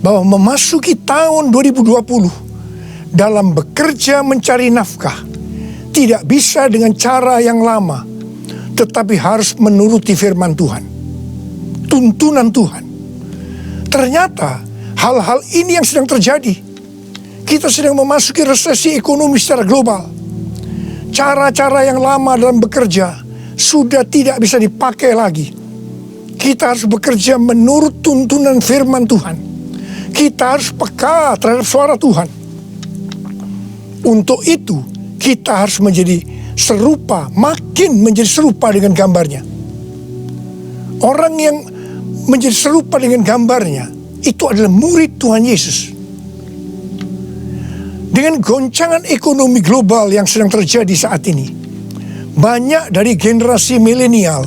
bahwa memasuki tahun 2020 dalam bekerja mencari nafkah, tidak bisa dengan cara yang lama, tetapi harus menuruti firman Tuhan, tuntunan Tuhan. Ternyata hal-hal ini yang sedang terjadi. Kita sedang memasuki resesi ekonomi secara global. Cara-cara yang lama dalam bekerja sudah tidak bisa dipakai lagi. Kita harus bekerja menurut tuntunan firman Tuhan. Kita harus peka terhadap suara Tuhan. Untuk itu, kita harus menjadi serupa, makin menjadi serupa dengan gambarnya. Orang yang menjadi serupa dengan gambarnya, itu adalah murid Tuhan Yesus. Dengan goncangan ekonomi global yang sedang terjadi saat ini, banyak dari generasi milenial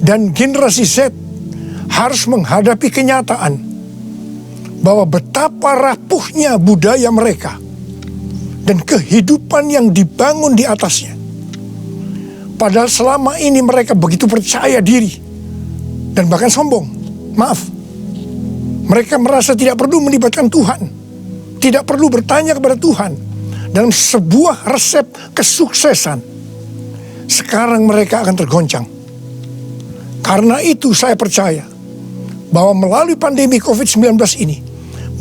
dan generasi Z harus menghadapi kenyataan bahwa betapa rapuhnya budaya mereka dan kehidupan yang dibangun di atasnya. Padahal selama ini mereka begitu percaya diri dan bahkan sombong. Maaf, mereka merasa tidak perlu melibatkan Tuhan, tidak perlu bertanya kepada Tuhan dalam sebuah resep kesuksesan. Sekarang mereka akan tergoncang. Karena itu saya percaya bahwa melalui pandemi COVID-19 ini,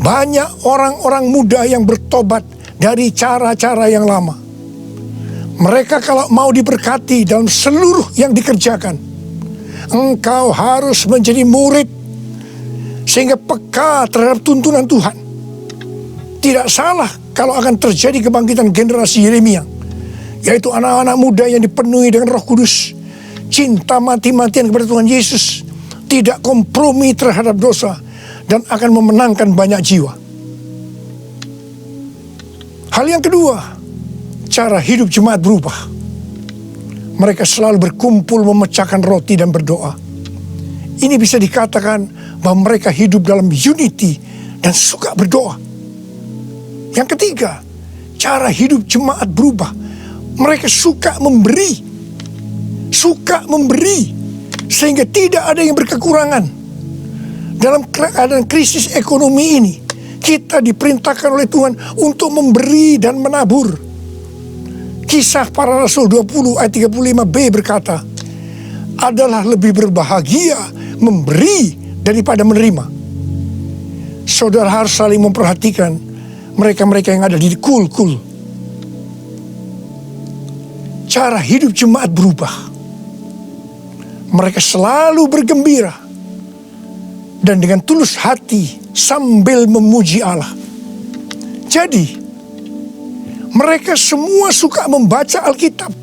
banyak orang-orang muda yang bertobat dari cara-cara yang lama. Mereka kalau mau diberkati dalam seluruh yang dikerjakan, engkau harus menjadi murid sehingga peka terhadap tuntunan Tuhan. Tidak salah kalau akan terjadi kebangkitan generasi Yeremia, yaitu anak-anak muda yang dipenuhi dengan Roh Kudus, cinta mati-matian kepada Tuhan Yesus, tidak kompromi terhadap dosa, dan akan memenangkan banyak jiwa. Hal yang kedua, cara hidup jemaat berubah. Mereka selalu berkumpul memecahkan roti dan berdoa. Ini bisa dikatakan bahwa mereka hidup dalam unity dan suka berdoa. Yang ketiga, cara hidup jemaat berubah. Mereka suka memberi. Suka memberi. Sehingga tidak ada yang berkekurangan. Dalam keadaan krisis ekonomi ini, kita diperintahkan oleh Tuhan untuk memberi dan menabur. Kisah Para Rasul 20 ayat 35b berkata, adalah lebih berbahagia memberi daripada menerima. Saudara harus saling memperhatikan mereka-mereka yang ada di kul-kul. Cara hidup jemaat berubah. Mereka selalu bergembira dan dengan tulus hati sambil memuji Allah. Jadi, mereka semua suka membaca Alkitab,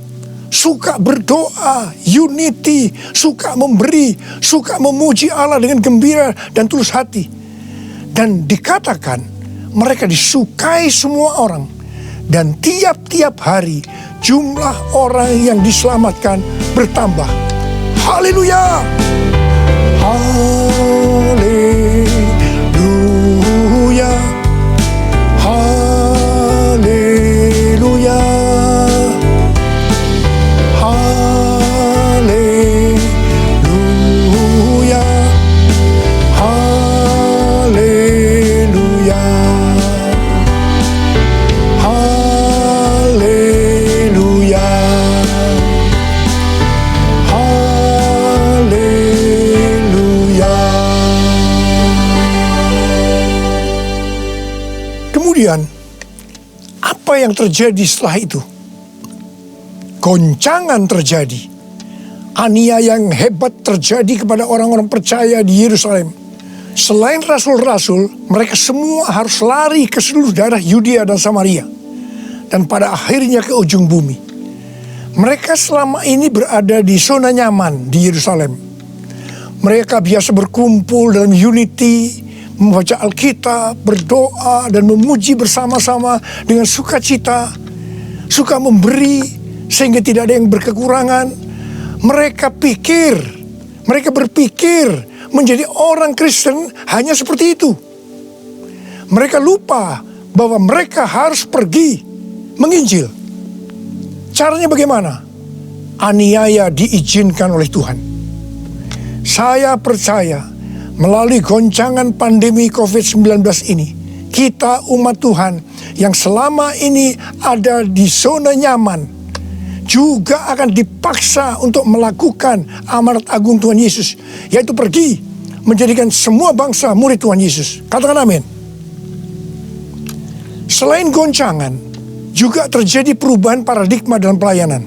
suka berdoa, unity, suka memberi, suka memuji Allah dengan gembira dan tulus hati. Dan dikatakan mereka disukai semua orang, dan tiap-tiap hari jumlah orang yang diselamatkan bertambah. Haleluya! Haleluya! Haleluya! Haleluya! Haleluya! Haleluya! Haleluya! Kemudian, apa yang terjadi setelah itu? Goncangan terjadi. Aniaya yang hebat terjadi kepada orang-orang percaya di Yerusalem. Selain rasul-rasul, mereka semua harus lari ke seluruh daerah Yudea dan Samaria. Dan pada akhirnya ke ujung bumi. Mereka selama ini berada di zona nyaman di Yerusalem. Mereka biasa berkumpul dalam unity, membaca Alkitab, berdoa, dan memuji bersama-sama dengan sukacita. Suka memberi, sehingga tidak ada yang berkekurangan. Mereka berpikir menjadi orang Kristen hanya seperti itu. Mereka lupa bahwa mereka harus pergi menginjil. Caranya bagaimana? Aniaya diizinkan oleh Tuhan. Saya percaya melalui goncangan pandemi COVID-19 ini, kita umat Tuhan yang selama ini ada di zona nyaman, juga akan dipaksa untuk melakukan amanat agung Tuhan Yesus, yaitu pergi menjadikan semua bangsa murid Tuhan Yesus. Katakan amin. Selain goncangan, juga terjadi perubahan paradigma dalam pelayanan.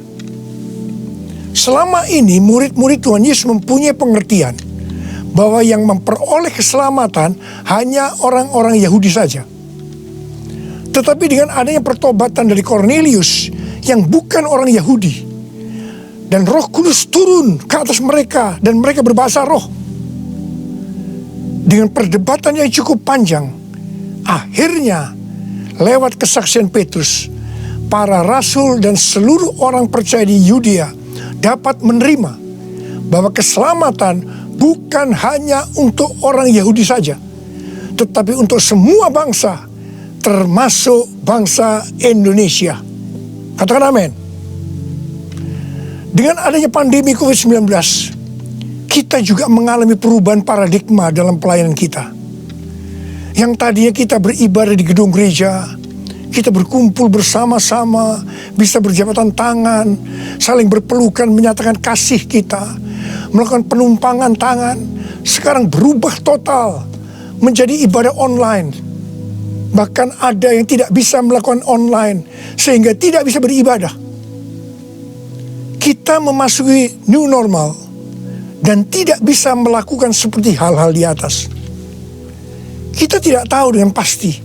Selama ini murid-murid Tuhan Yesus mempunyai pengertian bahwa yang memperoleh keselamatan hanya orang-orang Yahudi saja. Tetapi dengan adanya pertobatan dari Cornelius yang bukan orang Yahudi, dan Roh Kudus turun ke atas mereka dan mereka berbahasa roh, dengan perdebatan yang cukup panjang, akhirnya lewat kesaksian Petrus, para rasul dan seluruh orang percaya di Yudea dapat menerima bahwa keselamatan bukan hanya untuk orang Yahudi saja, tetapi untuk semua bangsa, termasuk bangsa Indonesia. Katakan amin. Dengan adanya pandemi COVID-19, kita juga mengalami perubahan paradigma dalam pelayanan kita. Yang tadinya kita beribadah di gedung gereja, kita berkumpul bersama-sama, bisa berjabatan tangan, saling berpelukan, menyatakan kasih kita, melakukan penumpangan tangan. Sekarang berubah total menjadi ibadah online. Bahkan ada yang tidak bisa melakukan online sehingga tidak bisa beribadah. Kita memasuki new normal dan tidak bisa melakukan seperti hal-hal di atas. Kita tidak tahu dengan pasti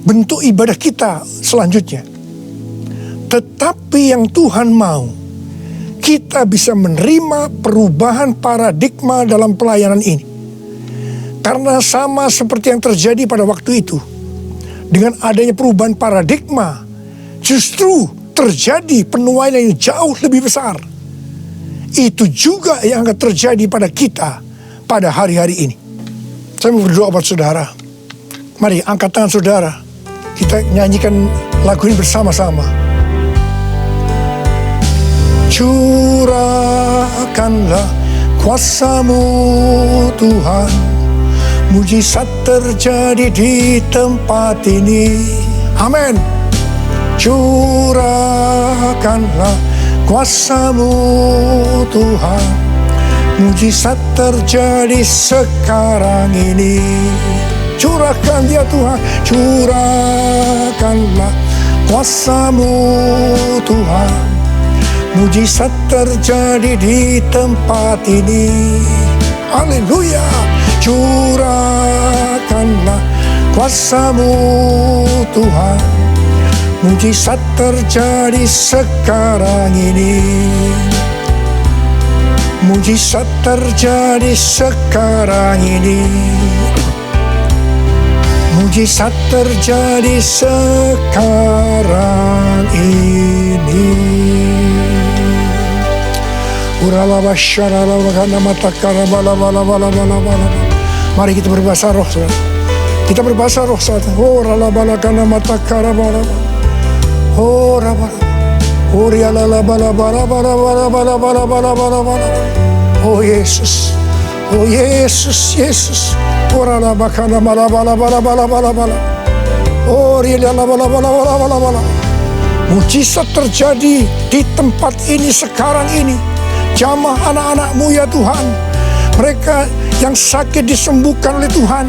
bentuk ibadah kita selanjutnya. Tetapi yang Tuhan mau, kita bisa menerima perubahan paradigma dalam pelayanan ini. Karena sama seperti yang terjadi pada waktu itu, dengan adanya perubahan paradigma, justru terjadi penuaian yang jauh lebih besar. Itu juga yang akan terjadi pada kita pada hari-hari ini. Saya mau berdoa buat saudara. Mari angkat tangan saudara. Kita nyanyikan lagu ini bersama-sama. Curahkanlah kuasa-Mu Tuhan, mujizat terjadi di tempat ini. Amin. Curahkanlah kuasa-Mu Tuhan, mujizat terjadi sekarang ini. Curahkan dia Tuhan, curahkanlah kuasa-Mu Tuhan, mujizat terjadi di tempat ini. Haleluya. Curahkanlah kuasa-Mu Tuhan, mujizat terjadi sekarang ini. Mujizat terjadi sekarang ini. Mujizat terjadi sekarang ini. Mari kita berbahasa roh, saudara. Kita berbahasa roh, saudara. Oh Yesus, oh Yesus, Yesus. Mujizat terjadi di tempat ini sekarang ini. Jamah anak-anak-Mu ya Tuhan. Mereka yang sakit disembuhkan oleh Tuhan,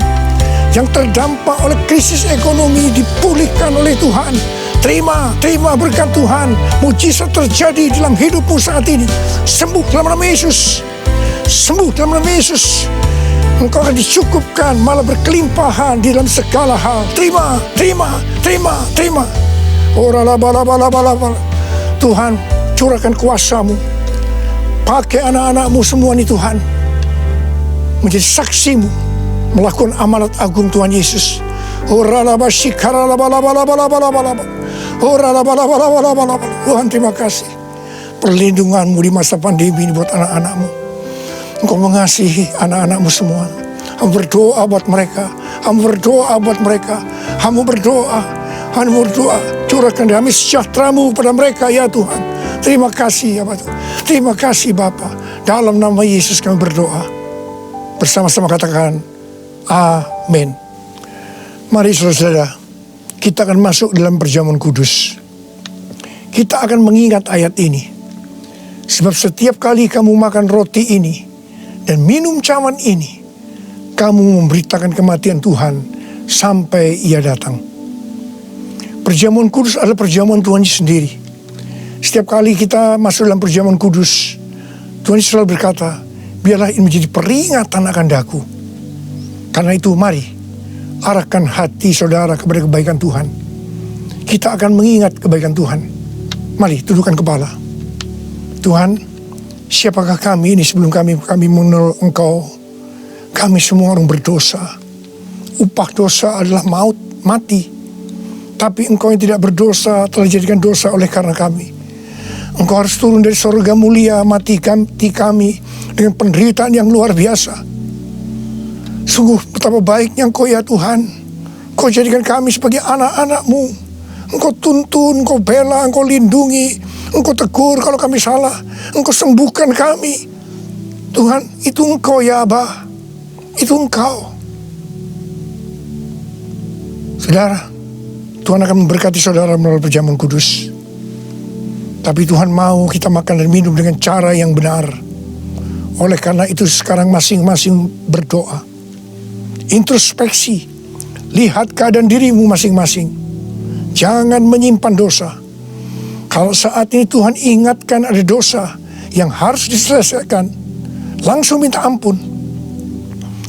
yang terdampak oleh krisis ekonomi dipulihkan oleh Tuhan. Terima berkat Tuhan. Mujizat terjadi dalam hidupmu saat ini. Sembuh dalam nama Yesus. Sembuh dalam nama Yesus. Engkau akan dicukupkan, malah berkelimpahan di dalam segala hal. Terima. Tuhan, curahkan kuasa-Mu. Pakai anak-anak-Mu semua nih Tuhan, menjadi saksi-Mu, melakukan amanat agung Tuhan Yesus. Tuhan, terima kasih perlindungan-Mu di masa pandemi ini buat anak-anak-Mu. Engkau mengasihi anak-anak-Mu semua. Hamba berdoa buat mereka. Hamba berdoa. Curahkan damai sejahtera-Mu pada mereka ya Tuhan. Terima kasih ya Bapak. Terima kasih Bapa. Dalam nama Yesus kami berdoa. Bersama-sama katakan amin. Mari saudara-saudara, kita akan masuk dalam perjamuan kudus. Kita akan mengingat ayat ini. Sebab setiap kali kamu makan roti ini dan minum cawan ini, kamu memberitakan kematian Tuhan sampai Ia datang. Perjamuan kudus adalah perjamuan Tuhan sendiri. Setiap kali kita masuk dalam perjamuan kudus, Tuhan Yesus selalu berkata, biarlah ini menjadi peringatan akan daku. Karena itu mari arahkan hati saudara kepada kebaikan Tuhan. Kita akan mengingat kebaikan Tuhan. Mari tundukkan kepala. Tuhan, siapakah kami ini sebelum kami mengenal Engkau? Kami semua orang berdosa. Upah dosa adalah maut, mati. Tapi Engkau yang tidak berdosa telah dijadikan dosa oleh karena kami. Engkau harus turun dari surga mulia, mati kami dengan penderitaan yang luar biasa. Sungguh betapa baiknya Engkau ya Tuhan. Engkau jadikan kami sebagai anak-anak-Mu. Engkau tuntun, Engkau bela, Engkau lindungi, Engkau tegur kalau kami salah, Engkau sembuhkan kami. Tuhan, itu Engkau ya Abah. Itu Engkau. Saudara, Tuhan akan memberkati saudara melalui perjamuan kudus. Tapi Tuhan mau kita makan dan minum dengan cara yang benar. Oleh karena itu sekarang masing-masing berdoa. Introspeksi. Lihat keadaan dirimu masing-masing. Jangan menyimpan dosa. Kalau saat ini Tuhan ingatkan ada dosa yang harus diselesaikan, langsung minta ampun.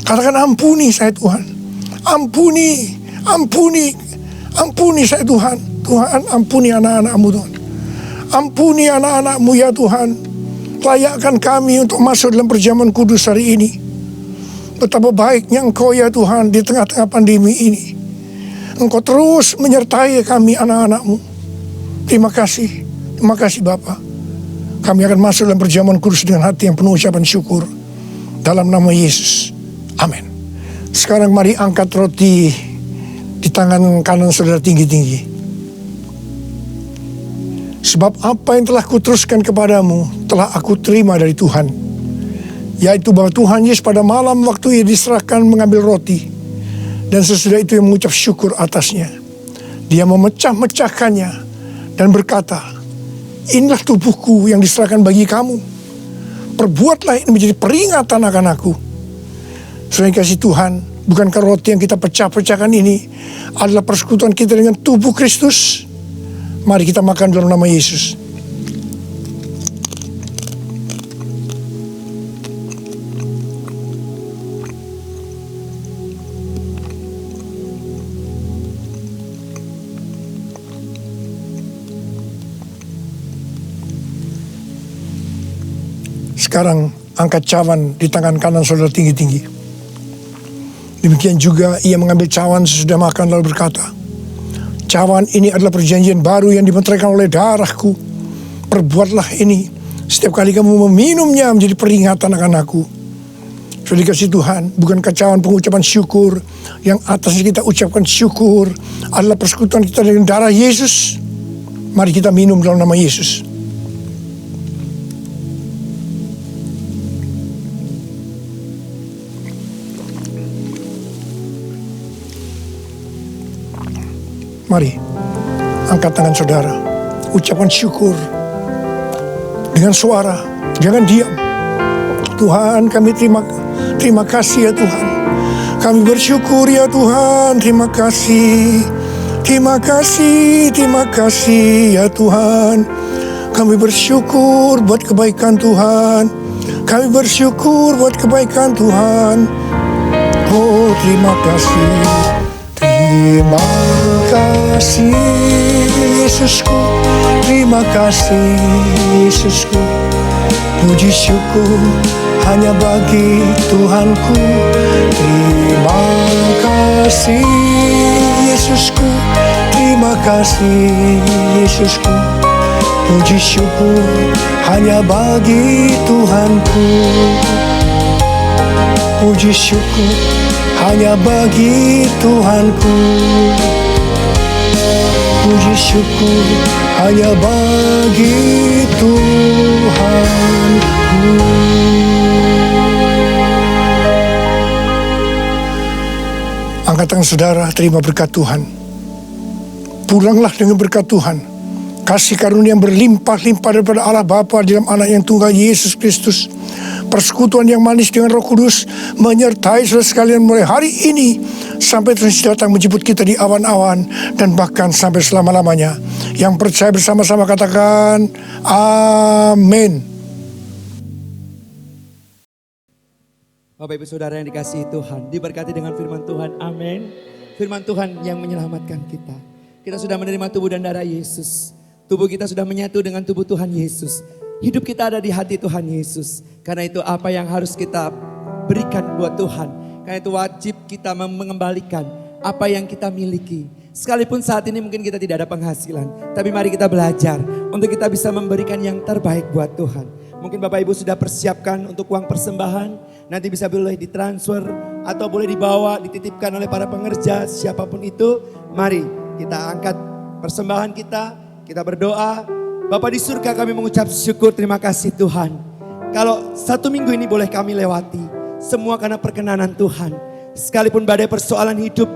Katakan, ampuni saya Tuhan. Ampuni saya Tuhan. Tuhan, ampuni anak-anak-Mu Tuhan. Ampuni anak-anak-Mu ya Tuhan. Layakkan kami untuk masuk dalam perjamuan kudus hari ini. Betapa baiknya Engkau ya Tuhan di tengah-tengah pandemi ini. Engkau terus menyertai kami anak-anak-Mu. Terima kasih Bapa. Kami akan masuk dalam perjamuan kudus dengan hati yang penuh ucapan syukur. Dalam nama Yesus. Amin. Sekarang mari angkat roti di tangan kanan saudara tinggi-tinggi. Sebab apa yang telah kuteruskan kepadamu telah aku terima dari Tuhan. Yaitu bahwa Tuhan Yesus pada malam waktu Ia diserahkan mengambil roti. Dan sesudah itu Ia mengucap syukur atasnya. Dia memecah-mecahkannya dan berkata, inilah tubuhku yang diserahkan bagi kamu. Perbuatlah ini menjadi peringatan akan aku. Saudara kasih Tuhan, bukankah roti yang kita pecah-pecahkan ini adalah persekutuan kita dengan tubuh Kristus? Mari kita makan dalam nama Yesus. Sekarang angkat cawan di tangan kanan saudara tinggi-tinggi. Demikian juga Ia mengambil cawan sesudah makan lalu berkata, cawan ini adalah perjanjian baru yang dimeteraikan oleh darahku. Perbuatlah ini setiap kali kamu meminumnya menjadi peringatan akan aku. Sudah dikasih Tuhan, bukankah cawan pengucapan syukur yang atasnya kita ucapkan syukur adalah persekutuan kita dengan darah Yesus? Mari kita minum dalam nama Yesus. Mari, angkat tangan saudara, ucapkan syukur dengan suara, jangan diam. Tuhan, kami terima kasih ya Tuhan. Kami bersyukur ya Tuhan, terima kasih ya Tuhan. Kami bersyukur buat kebaikan Tuhan. Kami bersyukur buat kebaikan Tuhan. Oh, terima kasih. Terima kasih Yesusku, terima kasih Yesusku. Puji syukur hanya bagi Tuhanku. Terima kasih Yesusku, terima kasih Yesusku. Puji syukur hanya bagi Tuhanku. Puji syukur hanya bagi Tuhanku. Puji syukur hanya bagi Tuhanku. Angkat tangan saudara, terima berkat Tuhan. Pulanglah dengan berkat Tuhan. kasih karunia yang berlimpah-limpah daripada Allah Bapa dalam anak yang tunggal Yesus Kristus, persekutuan yang manis dengan Roh Kudus menyertai saudara sekalian mulai hari ini sampai Tuhan datang menjemput kita di awan-awan dan bahkan sampai selama-lamanya. Yang percaya bersama-sama katakan amin. Bapak Ibu Saudara yang dikasihi Tuhan, diberkati dengan firman Tuhan, amin. Firman Tuhan yang menyelamatkan kita. Kita sudah menerima tubuh dan darah Yesus. Tubuh kita sudah menyatu dengan tubuh Tuhan Yesus. Hidup kita ada di hati Tuhan Yesus. Karena itu apa yang harus kita berikan buat Tuhan. Karena itu wajib kita mengembalikan apa yang kita miliki. Sekalipun saat ini mungkin kita tidak ada penghasilan. Tapi mari kita belajar untuk kita bisa memberikan yang terbaik buat Tuhan. Mungkin Bapak Ibu sudah persiapkan untuk uang persembahan. Nanti bisa boleh ditransfer atau boleh dibawa, dititipkan oleh para pengerja, siapapun itu. Mari kita angkat persembahan kita berdoa. Bapak di surga, kami mengucap syukur, terima kasih Tuhan. Kalau 1 minggu ini boleh kami lewati, semua karena perkenanan Tuhan. Sekalipun badai persoalan hidup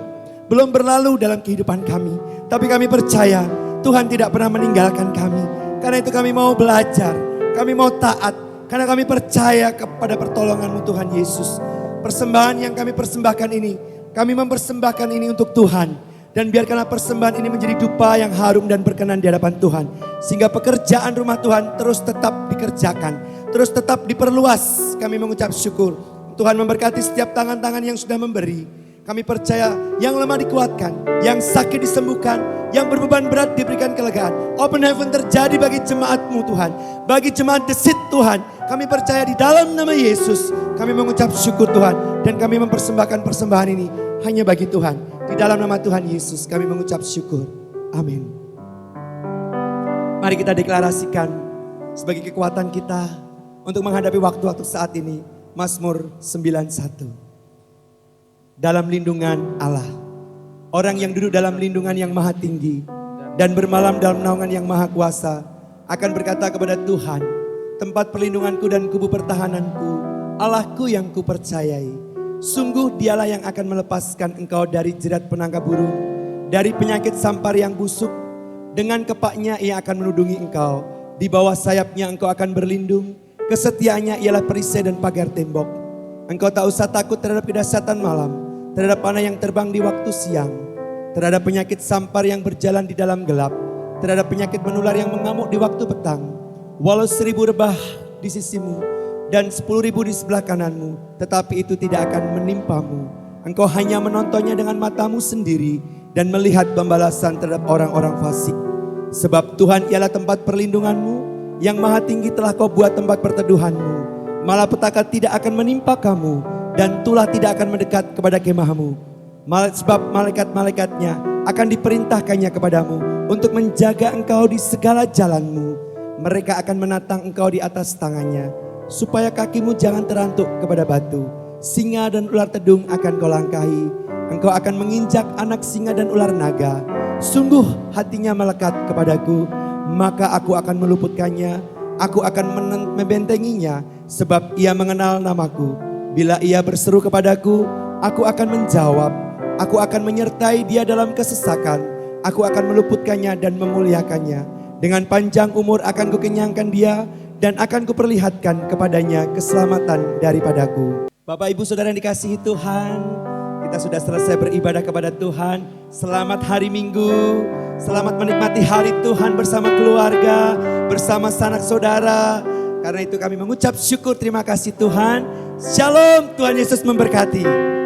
belum berlalu dalam kehidupan kami, tapi kami percaya Tuhan tidak pernah meninggalkan kami. Karena itu kami mau belajar, kami mau taat. Karena kami percaya kepada pertolongan-Mu Tuhan Yesus. Persembahan yang kami persembahkan ini, kami mempersembahkan ini untuk Tuhan. Dan biarkanlah persembahan ini menjadi dupa yang harum dan berkenan di hadapan Tuhan. Sehingga pekerjaan rumah Tuhan terus tetap dikerjakan. Terus tetap diperluas. Kami mengucap syukur. Tuhan memberkati setiap tangan-tangan yang sudah memberi. Kami percaya yang lemah dikuatkan, yang sakit disembuhkan, yang berbeban berat diberikan kelegaan. Open heaven terjadi bagi jemaat-Mu Tuhan. Bagi jemaat desit Tuhan. Kami percaya di dalam nama Yesus. Kami mengucap syukur Tuhan. Dan kami mempersembahkan persembahan ini hanya bagi Tuhan. Di dalam nama Tuhan Yesus kami mengucap syukur. Amin. Mari kita deklarasikan sebagai kekuatan kita untuk menghadapi waktu-waktu saat ini. Mazmur 91. Dalam lindungan Allah. Orang yang duduk dalam lindungan yang maha tinggi dan bermalam dalam naungan yang maha kuasa akan berkata kepada Tuhan, tempat perlindunganku dan kubu pertahananku, Allahku yang kupercayai. Sungguh dialah yang akan melepaskan engkau dari jerat penangkap burung, dari penyakit sampar yang busuk. Dengan kepaknya ia akan menudungi engkau, di bawah sayapnya engkau akan berlindung. Kesetiaannya ialah perisai dan pagar tembok. Engkau tak usah takut terhadap kedahsyatan malam, terhadap panah yang terbang di waktu siang, terhadap penyakit sampar yang berjalan di dalam gelap, terhadap penyakit menular yang mengamuk di waktu petang. Walau 1000 rebah di sisimu dan 10.000 di sebelah kananmu, tetapi itu tidak akan menimpamu. Engkau hanya menontonnya dengan matamu sendiri dan melihat pembalasan terhadap orang-orang fasik. Sebab Tuhan ialah tempat perlindunganmu, yang maha tinggi telah kau buat tempat perteduhanmu. Malapetaka tidak akan menimpa kamu, dan tulah tidak akan mendekat kepada kemahmu. Sebab malaikat-malaikatnya akan diperintahkannya kepadamu untuk menjaga engkau di segala jalanmu. Mereka akan menatang engkau di atas tangannya, supaya kakimu jangan terantuk kepada batu. Singa dan ular tedung akan kau langkahi. Engkau akan menginjak anak singa dan ular naga. Sungguh hatinya melekat kepadaku, maka aku akan meluputkannya. Aku akan membentenginya, sebab ia mengenal namaku. Bila ia berseru kepadaku, aku akan menjawab. Aku akan menyertai dia dalam kesesakan. Aku akan meluputkannya dan memuliakannya. Dengan panjang umur akan kukenyangkan dia, dan akan kuperlihatkan kepadanya keselamatan daripadaku. Bapak Ibu Saudara yang dikasihi Tuhan, kita sudah selesai beribadah kepada Tuhan. Selamat hari Minggu, selamat menikmati hari Tuhan bersama keluarga, bersama sanak saudara. Karena itu kami mengucap syukur, terima kasih Tuhan. Shalom, Tuhan Yesus memberkati.